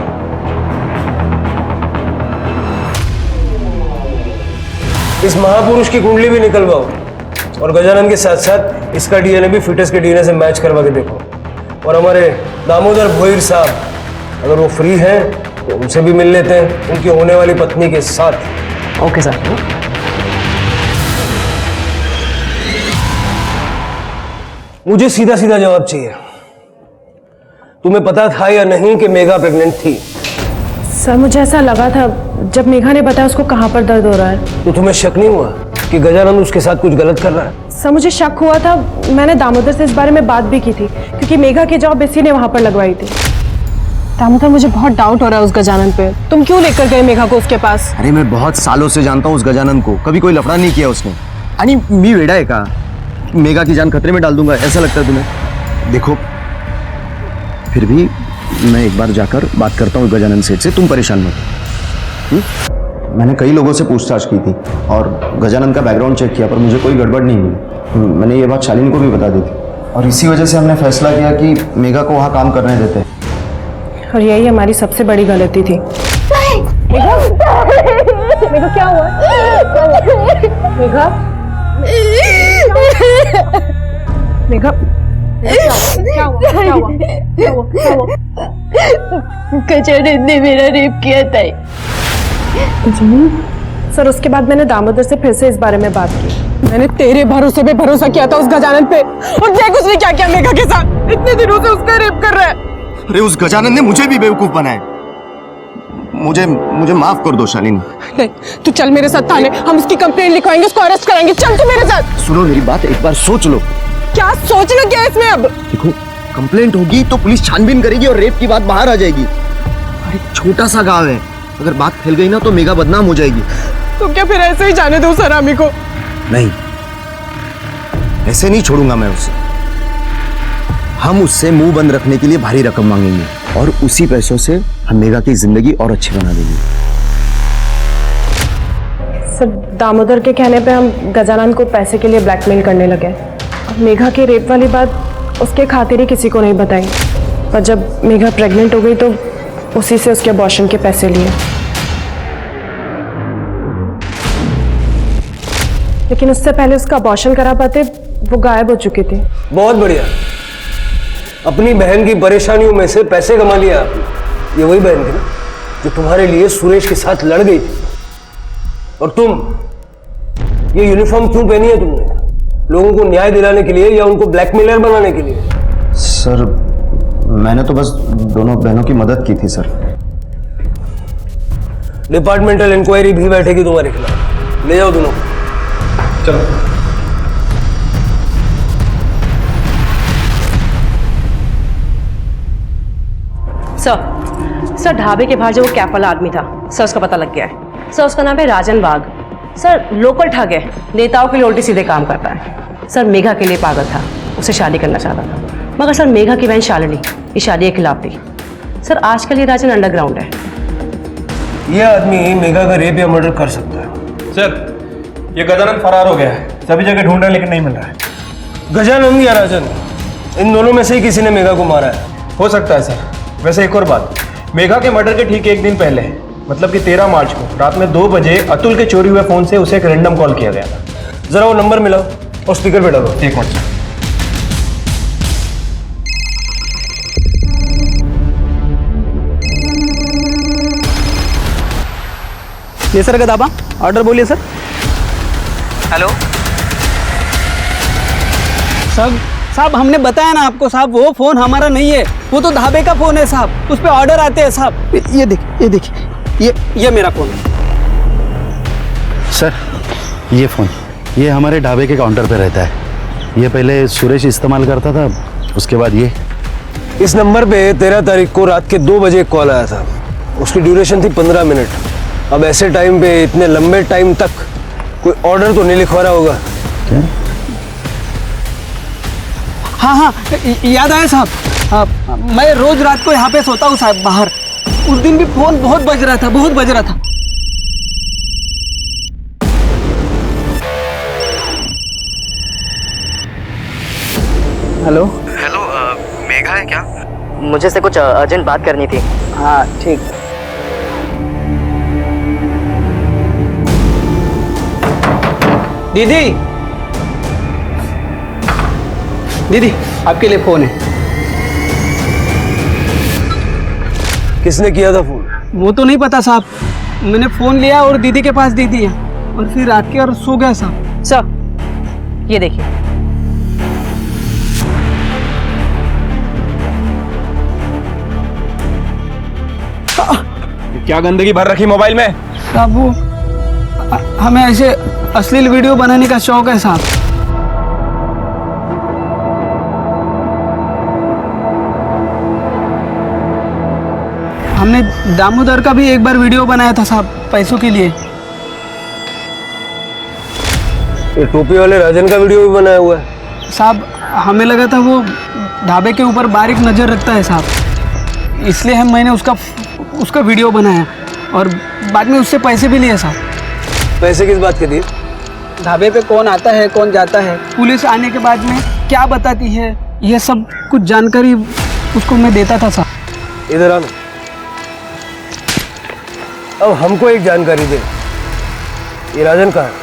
इस महापुरुष की कुंडली भी निकलवाओ और गजानन के साथ साथ इसका डीएनए भी फिटस के डीएनए से मैच करवा के देखो। और हमारे दामोदर भोईर साहब अगर वो फ्री हैं तो उनसे भी मिल लेते हैं, उनकी होने वाली पत्नी के साथ। Okay sir. मुझे सीधा सीधा जवाब चाहिए। तुम्हें पता था या नहीं कि मेघा प्रेग्नेंट थी? सर मुझे ऐसा लगा था जब मेघा ने बताया उसको कहाँ पर दर्द हो रहा है। तो तुम्हें शक नहीं हुआ कि गजानंद उसके साथ कुछ गलत कर रहा है? सर मुझे शक हुआ था, मैंने दामोदर से इस बारे में बात भी की थी क्योंकि मेघा की जॉब इसी ने वहां पर लगवाई थी। दामोदर मुझे बहुत डाउट हो रहा है उस गजानंद पे, तुम क्यों लेकर गए मेघा को उसके पास? अरे मैं बहुत सालों से जानता हूँ उस गजानंद को, कभी कोई लफड़ा नहीं किया उसने। आणि मी वेडा है का? मेघा की जान खतरे में डाल दूंगा, ऐसा लगता है तुम्हें? देखो फिर भी मैं एक बार जाकर बात करता हूँ गजानंद सेठ से, तुम परेशान मत। मैंने कई लोगों से पूछताछ की थी और गजानंद का बैकग्राउंड चेक किया, पर मुझे कोई गड़बड़ नहीं मिली। मैंने ये बात शालिनी को भी बता दी थी और इसी वजह से हमने फैसला किया कि मेघा को वहाँ काम करने देते हैं। और यही हमारी सबसे बड़ी गलती थी। मेघा, मेघा क्या हुआ? मेघा, मेघा, क्या हुआ? क्या हुआ? क्या हुआ? क्या हुआ? गजानन ने मेरा रेप किया था। सर उसके बाद मैंने दामोदर से फिर से इस बारे में बात की। मैंने तेरे भरोसे पे भरोसा किया था उस गजानन पे, और देख उसने क्या किया मेघा के साथ। इतने दिनों से उसका रेप कर रहा है। अरे उस गजानंद ने मुझे भी बेवकूफ बनाया। मुझे माफ कर दो शालिनी। नहीं, तू चल मेरे साथ थाने, हम उसकी कंप्लेंट लिखवाएंगे, उसको अरेस्ट कराएंगे। चल तू मेरे साथ। सुनो मेरी बात, एक बार सोच लो। क्या सोचना क्या है इसमें अब? देखो कंप्लेंट होगी तो पुलिस छानबीन करेगी और रेप की बात बाहर आ जाएगी। अरे छोटा सा गांव है, अगर बात फैल गई ना तो मेघा बदनाम हो जाएगी। तो क्या फिर ऐसे ही जाने दो सरामी को? नहीं, ऐसे नहीं छोड़ूंगा मैं उसे। हम उससे मुंह बंद रखने के लिए भारी रकम मांगेंगे और उसी पैसों से हम मेघा की जिंदगी और अच्छी बना देंगे। सर दामोदर के कहने पे हम गजानंद को पैसे के लिए ब्लैकमेल करने लगे। मेघा की रेप वाली बात उसके खातिर ही किसी को नहीं बताई, पर जब मेघा प्रेग्नेंट हो गई तो उसी से उसके अबॉर्शन के पैसे लिए। लेकिन उससे पहले उसका अबॉर्शन करा पाते वो गायब हो चुकी थी। बहुत बढ़िया, अपनी बहन की परेशानियों में से पैसे कमा लिया आपने। ये वही बहन थी ना जो तुम्हारे लिए सुरेश के साथ लड़ गई थी? और तुम ये यूनिफॉर्म क्यों पहनी है तुमने? लोगों को न्याय दिलाने के लिए या उनको ब्लैकमेलर बनाने के लिए? सर मैंने तो बस दोनों बहनों की मदद की थी सर। डिपार्टमेंटल इंक्वायरी भी बैठेगी तुम्हारे खिलाफ, ले जाओ दोनों। चलो। सर ढाबे के बाहर जो वो कैप वाला आदमी था, सर उसका पता लग गया है। सर उसका नाम है राजन बाग। सर लोकल ठग है, नेताओं के लिए उल्टे सीधे काम करता है। सर मेघा के लिए पागल था, उससे शादी करना चाहता था, मगर सर मेघा की बहन शालिनी इस शादी के खिलाफ थी। सर आजकल ये राजन अंडरग्राउंड है। ये आदमी मेघा का रेप या मर्डर कर सकता है। सर ये गजानंद फरार हो गया है, सभी जगह ढूंढ रहे हैं लेकिन नहीं मिल रहा है। गजानंद या राजन, इन दोनों में से ही किसी ने मेघा को मारा है। हो सकता है सर। वैसे एक और बात, मेघा के मर्डर के ठीक एक दिन पहले, मतलब कि 13 मार्च को रात में 2 बजे अतुल के चोरी हुए फोन से उसे एक रैंडम कॉल किया गया था। जरा वो नंबर मिलाओ और स्पीकर पे डालो। एक मिनट सर। ये सर गदाबा, ऑर्डर बोलिए सर। हेलो साहब हमने बताया ना आपको साहब, वो फोन हमारा नहीं है, वो तो ढाबे का फोन है साहब, उस पे ऑर्डर आते हैं साहब। ये देखिए ये मेरा फोन है। सर ये फ़ोन, ये हमारे ढाबे के काउंटर पे रहता है। ये पहले सुरेश इस्तेमाल करता था, उसके बाद ये। इस नंबर पे 13 तारीख को रात के 2 बजे एक कॉल आया था। उसकी ड्यूरेशन थी 15 मिनट। अब ऐसे टाइम पे इतने लंबे टाइम तक कोई ऑर्डर तो नहीं लिखवा रहा होगा। क्या? हाँ हाँ, याद आया साहब, मैं रोज रात को यहाँ पे सोता हूँ साहब बाहर। उस दिन भी फोन बहुत बज रहा था, बहुत बज रहा था। हेलो हेलो, मेघा है क्या? मुझे से कुछ अर्जेंट बात करनी थी। हाँ ठीक। दीदी, दीदी आपके लिए फोन है। किसने किया था फोन? वो तो नहीं पता साहब, मैंने फोन लिया और दीदी के पास दे दिया और फिर रात के और सो गया साहब। सर ये देखिए। क्या गंदगी भर रखी मोबाइल में? साहब वो हमें ऐसे अश्लील वीडियो बनाने का शौक है साहब। हमने दामोदर का भी एक बार वीडियो बनाया था साहब, पैसों के लिए। ये टोपी वाले राजन का वीडियो भी बनाया हुआ है साहब। हमें लगा था वो ढाबे के ऊपर बारीक नज़र रखता है साहब, इसलिए मैंने उसका वीडियो बनाया और बाद में उससे पैसे भी लिए साहब। पैसे किस बात के दिए? ढाबे पे कौन आता है कौन जाता है, पुलिस आने के बाद में क्या बताती है, यह सब कुछ जानकारी उसको मैं देता था साहब। इधर आना। अब हमको एक जानकारी दे, ये राजन कहाँ है?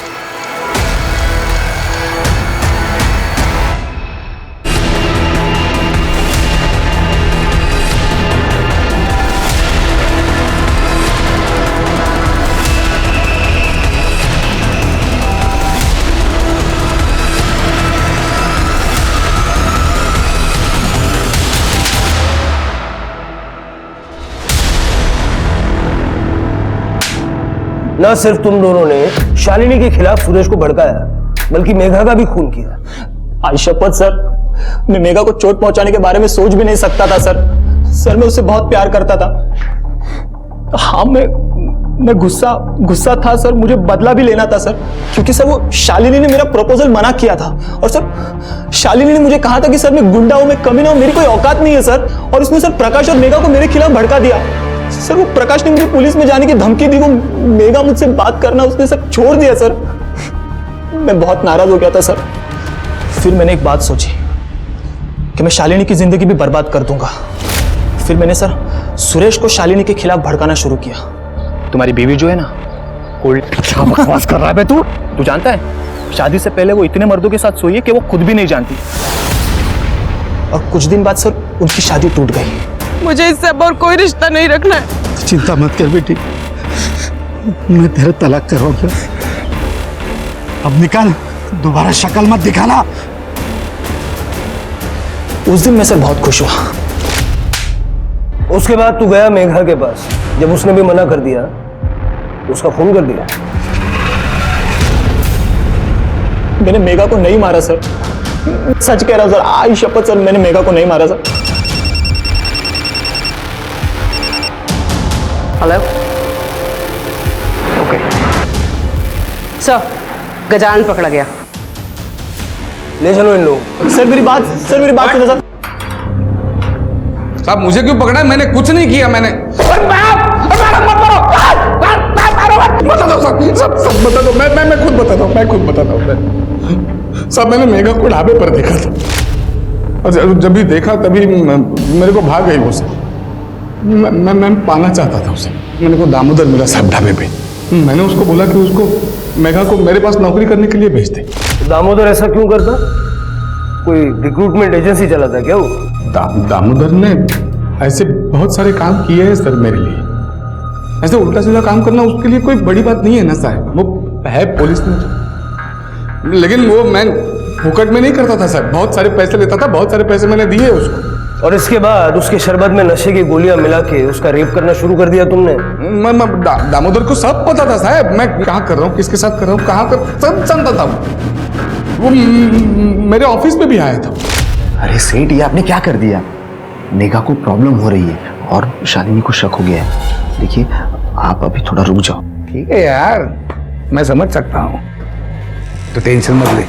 न सिर्फ तुम दोनों ने शालिनी के खिलाफ सुरेश को भड़काया, बल्कि मेघा का भी खून किया। आज शपथ सर, मैं मेघा को चोट पहुंचाने के बारे में सोच भी नहीं सकता था सर। सर मैं उससे बहुत प्यार करता था। हाँ मैं गुस्सा था सर, मुझे बदला भी लेना था सर, क्योंकि सर वो शालिनी ने मेरा प्रपोजल मना किया था। और सर शालिनी ने मुझे कहा था कि सर मैं गुंडा हूं, मैं कमीना हूं, मेरी कोई औकात नहीं है सर। और उसने सर प्रकाश और मेघा को मेरे खिलाफ भड़का दिया। सर वो प्रकाश ने मुझे पुलिस में जाने की धमकी दी, वो मेघा मुझसे बात करना उसने सब छोड़ दिया सर। मैं बहुत नाराज हो गया था सर। फिर मैंने एक बात सोची कि मैं शालिनी की जिंदगी भी बर्बाद कर दूंगा। फिर मैंने सर सुरेश को शालिनी के खिलाफ भड़काना शुरू किया। तुम्हारी बीवी जो है ना, क्या बकवास कर रहा है बे तू? तू जानता है शादी से पहले वो इतने मर्दों के साथ सोई है कि वो खुद भी नहीं जानती। और कुछ दिन बाद सर उनकी शादी टूट गई। मुझे इससे अब और कोई रिश्ता नहीं रखना है। चिंता मत कर बेटी, मैं तेरा तलाक करवाऊंगा। अब निकल, दोबारा शक्ल मत दिखाना। उस दिन मैं सर बहुत खुश हुआ। उसके बाद तू गया मेघा के पास, जब उसने भी मना कर दिया उसका खून कर दिया। मैंने मेघा को नहीं मारा सर, सच कह रहा हूं सर, आई शपथ सर, मैंने मेघा को नहीं मारा sir. Hello, okay sir, Gajanan पकड़ा गया। ले चलो इन लोगों। सर मेरी बात सुनो सर। साहब मुझे क्यों पकड़ा है? मैंने कुछ नहीं किया। मैंने बता दो सब बता दो। मैं खुद बताता हूँ। सब मैंने मेघा को ढाबे पर देखा था और जब भी देखा तभी मेरे को भाग गई वो सब। मैं पाना चाहता था उसे। मैंने को दामोदर मिला साहब ढाबे पे। मैंने उसको बोला कि उसको मेघा को मेरे पास नौकरी करने के लिए भेज दे। दामोदर ऐसा क्यों करता? कोई रिक्रूटमेंट एजेंसी चलाता क्या वो? दामोदर ने ऐसे बहुत सारे काम किए हैं सर मेरे लिए। ऐसे उल्टा सीधा काम करना उसके लिए कोई बड़ी बात नहीं है ना साहब। वो है पुलिस में, लेकिन वो मैं फुकट में नहीं करता था साहब। बहुत सारे पैसे लेता था, बहुत सारे पैसे मैंने दिए उसको। और इसके बाद उसके शरबत में नशे की गोलियां मिला के उसका रेप करना शुरू कर दिया तुमने। दामोदर को सब पता था साहब, मैं क्या कर रहा हूँ, किसके साथ कर रहा हूँ, कहाँ कर, सब जानता था। वो मेरे ऑफिस में भी आया था। अरे सेठ, ये आपने क्या कर दिया? मेघा को प्रॉब्लम हो रही है और शालिनी को शक हो गया है। देखिए, आप अभी थोड़ा रुक जाओ। ठीक है यार, मैं समझ सकता हूँ, तो टेंशन मत ले।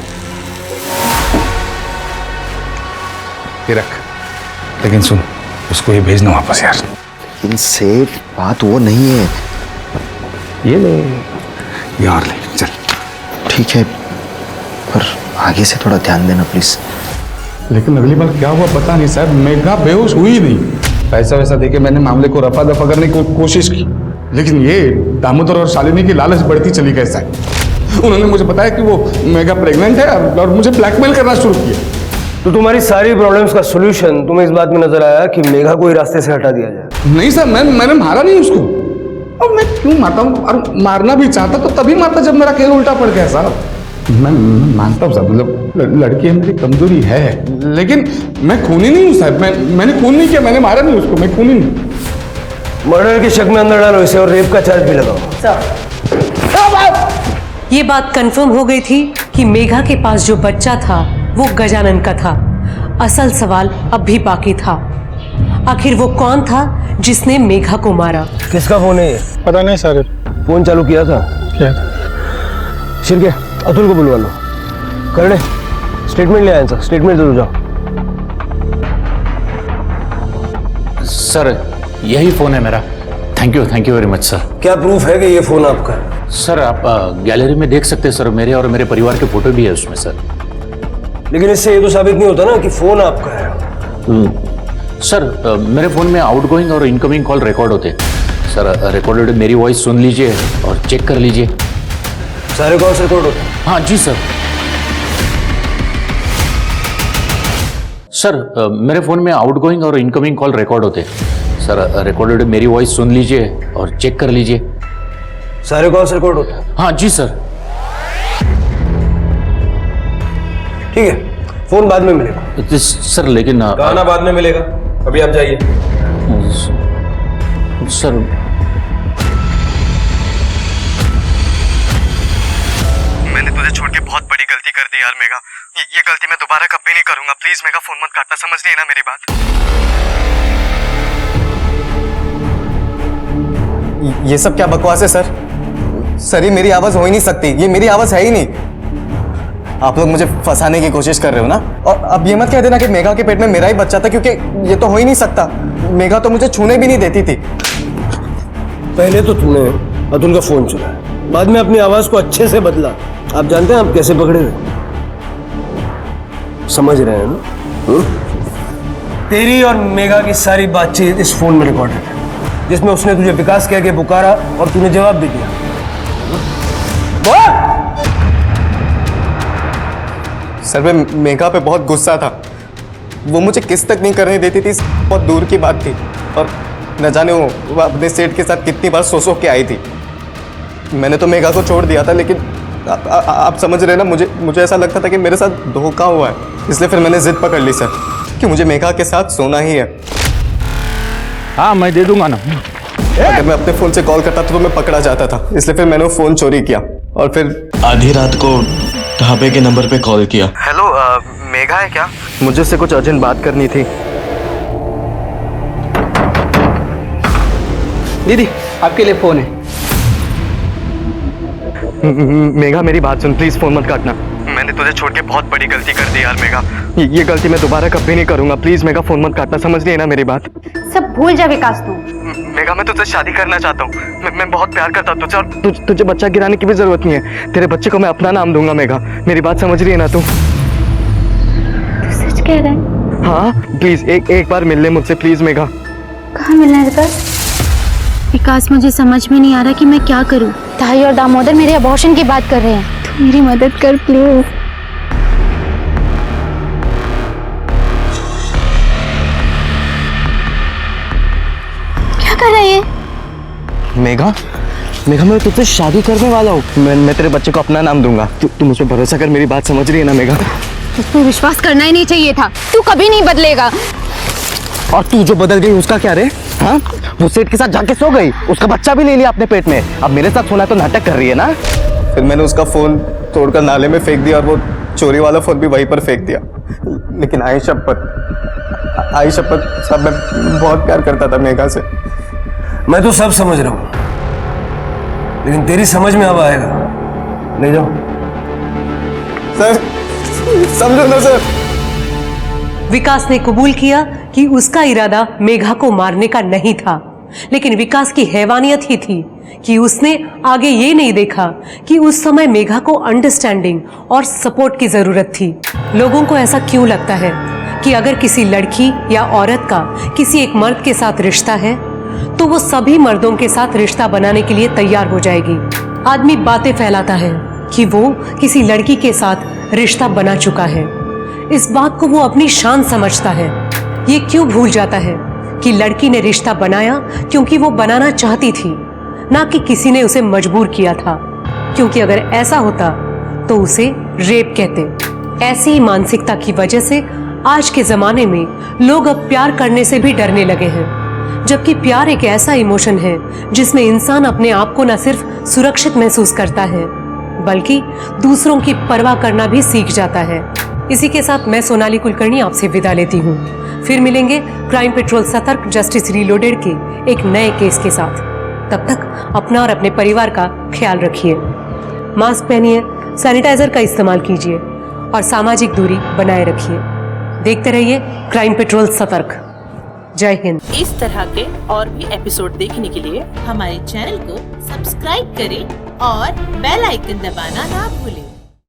ये रख, लेकिन सुन, उसको ये भेजना वापस यार। लेकिन सेठ, बात वो नहीं है। ये ले, ये और ले, चल। ठीक है, पर आगे से थोड़ा ध्यान देना प्लीज। लेकिन अगली बार क्या हुआ पता नहीं साहब, मेघा बेहोश हुई नहीं। पैसा वैसा देके मैंने मामले को रफा दफा करने की कोशिश की, लेकिन ये दामोदर और शालिनी की लालच बढ़ती चली गई साहब। उन्होंने मुझे बताया कि वो मेघा प्रेग्नेंट है और मुझे ब्लैकमेल करना शुरू किया। तो तुम्हारी सारी प्रॉब्लम्स का सॉल्यूशन तुम्हें इस बात में नजर आया कि मेघा को ही रास्ते से हटा दिया जाए? नहीं सर, मैंने मारा नहीं उसको। और मैं क्यों मारता हूँ? और मारना भी चाहता तो तभी मारता जब मेरा खेल उल्टा पड़ गया साहब। मैं मानता हूँ साहब, मतलब लड़की है, मेरी कमजोरी है, लेकिन मैं खूनी नहीं हूँ साहब। मैंने खून नहीं किया, मैंने मारा नहीं उसको, मैं खूनी नहीं। मर्डर के शक में अंदर डालो इसे और रेप का चार्ज भी लगाओ। ये बात कंफर्म हो गई थी कि मेघा के पास जो बच्चा था वो गजानन का था। असल सवाल अब भी बाकी था, आखिर वो कौन था जिसने मेघा को मारा? किसका फोन है ये? पता नहीं सर। फोन चालू किया था क्या? शिरके, अतुल को बुलवा लो। करने स्टेटमेंट ले आए सर, स्टेटमेंट दे दो जाओ। सर यही फोन है मेरा। Thank you very much sir. क्या प्रूफ है कि ये फोन आपका है? सर आप गैलरी में देख सकते हैं सर, मेरे और मेरे परिवार के फोटो भी है उसमें सर। लेकिन इससे ये तो साबित नहीं होता ना कि फोन आपका है। सर मेरे फोन में आउटगोइंग और इनकमिंग कॉल रिकॉर्ड होते हैं सर। रिकॉर्डेड मेरी वॉइस सुन लीजिए और चेक कर लीजिए। सारे कॉल्स रिकॉर्ड होते हैं? हाँ जी सर। सर मेरे फोन में आउटगोइंग और इनकमिंग कॉल रिकॉर्ड होते हैं सर। रिकॉर्डेड मेरी वॉइस सुन लीजिए और चेक कर लीजिए। सारे कॉल्स रिकॉर्ड होते हैं? हाँ जी सर। ठीक है, फोन बाद में मिलेगा सर। लेकिन गाना बाद में मिलेगा, अभी आप जाइए। सर मैंने तुझे छोड़ के बहुत बड़ी गलती कर दी यार मेघा। ये गलती मैं दोबारा कभी नहीं करूंगा। प्लीज मेघा, फोन मत काटना, समझ रही है ना मेरी बात? ये सब क्या बकवास है सर? सर, ये मेरी आवाज हो ही नहीं सकती, ये मेरी आवाज है ही नहीं। आप लोग मुझे फंसाने की कोशिश कर रहे हो ना? और अब ये मत कह देना कि मेघा के पेट में मेरा ही बच्चा था, क्योंकि ये तो हो ही नहीं सकता। मेघा तो मुझे छूने भी नहीं देती थी। पहले तो तूने अतुल का फोन चुराया, बाद में अपनी आवाज को अच्छे से बदला। आप जानते हैं आप कैसे पकड़े थे? समझ रहे हैं ना? तेरी और मेघा की सारी बातचीत इस फोन में रिकॉर्डेड है, जिसमें उसने तुझे विकास कह के पुकारा और तूने जवाब भी दिया। सर, मैं मेघा पे बहुत गुस्सा था। वो मुझे किस तक नहीं करने देती थी, बहुत दूर की बात थी। और न जाने वो अपने सेठ के साथ कितनी बार सो के आई थी। मैंने तो मेघा को छोड़ दिया था, लेकिन आप समझ रहे ना, मुझे ऐसा लगता था कि मेरे साथ धोखा हुआ है। इसलिए फिर मैंने जिद पकड़ ली सर कि मुझे मेघा के साथ सोना ही है। हाँ, मैं दे दूंगा ना। अगर मैं अपने फोन से कॉल करता तो मैं पकड़ा जाता था, इसलिए फिर मैंने वो फोन चोरी किया और फिर आधी रात को ढाबे के नंबर पे कॉल किया। हेलो, मेघा है क्या? मुझे उससे कुछ अर्जेंट बात करनी थी। दीदी, आपके लिए फोन है। मेघा, मेरी बात सुन, प्लीज फोन मत काटना। मैंने तुझे छोड़ के बहुत बड़ी गलती कर दी यार मेघा। ये गलती मैं दोबारा कभी नहीं करूंगा। प्लीज मेघा, फोन मत काटना, समझ रही है ना मेरी बात? सब भूल जा विकास तू। मेघा, मैं तुझसे शादी करना चाहता हूँ। मैं बहुत प्यार करता हूँ तुझसे, और तुझे बच्चा गिराने की भी जरूरत नहीं है। तेरे बच्चे को मैं अपना नाम दूंगा मेघा। मेरी बात समझ रही है ना तू? सच कह रहा है? हाँ प्लीज एक बार मिल ले मुझसे प्लीज मेघा। कहाँ मिलना है विकास? विकास, मुझे समझ में नहीं आ रहा कि मैं क्या करूं। ताई और दामोदर मेरे अबॉर्शन की बात कर रहे हैं, तू मेरी मदद कर प्लीज। क्या कर रहा है ये? मेघा, मैं तुझसे शादी करने वाला हूँ। मैं तेरे बच्चे को अपना नाम दूंगा। तू मुझ पर भरोसा कर, मेरी बात समझ रही है ना मेघा? तुझको विश्वास करना ही नहीं चाहिए था, तू कभी नहीं बदलेगा। और तू जो बदल गई उसका क्या रे? हाँ, वो सेठ के साथ जाके सो गई, उसका बच्चा भी ले लिया अपने पेट में, अब मेरे साथ सोना तो नाटक कर रही है ना। फिर मैंने उसका फोन तोड़कर नाले में फेंक दिया और वो चोरी वाला फोन भी वहीं पर फेंक दिया। लेकिन आई शपथ साहब, मैं बहुत प्यार करता था मेघा से। मैं तो सब समझ रहा हूं, लेकिन तेरी समझ में अब आएगा। ले जाओ सर, समझो ना सर। विकास ने कबूल किया कि उसका इरादा मेघा को मारने का नहीं था, लेकिन विकास की हैवानियत ही थी कि उसने आगे ये नहीं देखा कि उस समय मेघा को अंडरस्टैंडिंग और सपोर्ट की जरूरत थी। लोगों को ऐसा क्यों लगता है कि अगर किसी लड़की या औरत का किसी एक मर्द के साथ रिश्ता है तो वो सभी मर्दों के साथ रिश्ता बनाने के लिए तैयार हो जाएगी। आदमी बातें फैलाता है कि वो किसी लड़की के साथ रिश्ता बना चुका है, इस बात को वो अपनी शान समझता है। ये क्यों भूल जाता है कि लड़की ने रिश्ता बनाया क्योंकि वो बनाना चाहती थी, ना कि किसी ने उसे मजबूर किया था। क्योंकि अगर ऐसा होता तो उसे रेप कहते। ऐसी ही मानसिकता की वजह से आज के जमाने में लोग अब प्यार करने से भी डरने लगे हैं, जबकि प्यार एक ऐसा इमोशन है जिसमें इंसान अपने आप को न सिर्फ सुरक्षित महसूस करता है बल्कि दूसरों की परवाह करना भी सीख जाता है। इसी के साथ मैं सोनाली कुलकर्णी आपसे विदा लेती हूँ। फिर मिलेंगे क्राइम पेट्रोल सतर्क जस्टिस रीलोडेड के एक नए केस के साथ। तब तक अपना और अपने परिवार का ख्याल रखिए, मास्क पहनिए, सैनिटाइजर का इस्तेमाल कीजिए और सामाजिक दूरी बनाए रखिए। देखते रहिए क्राइम पेट्रोल सतर्क। जय हिंद। इस तरह के और भी एपिसोड देखने के लिए हमारे चैनल को सब्सक्राइब करें और बेल आइकन दबाना ना भूलें।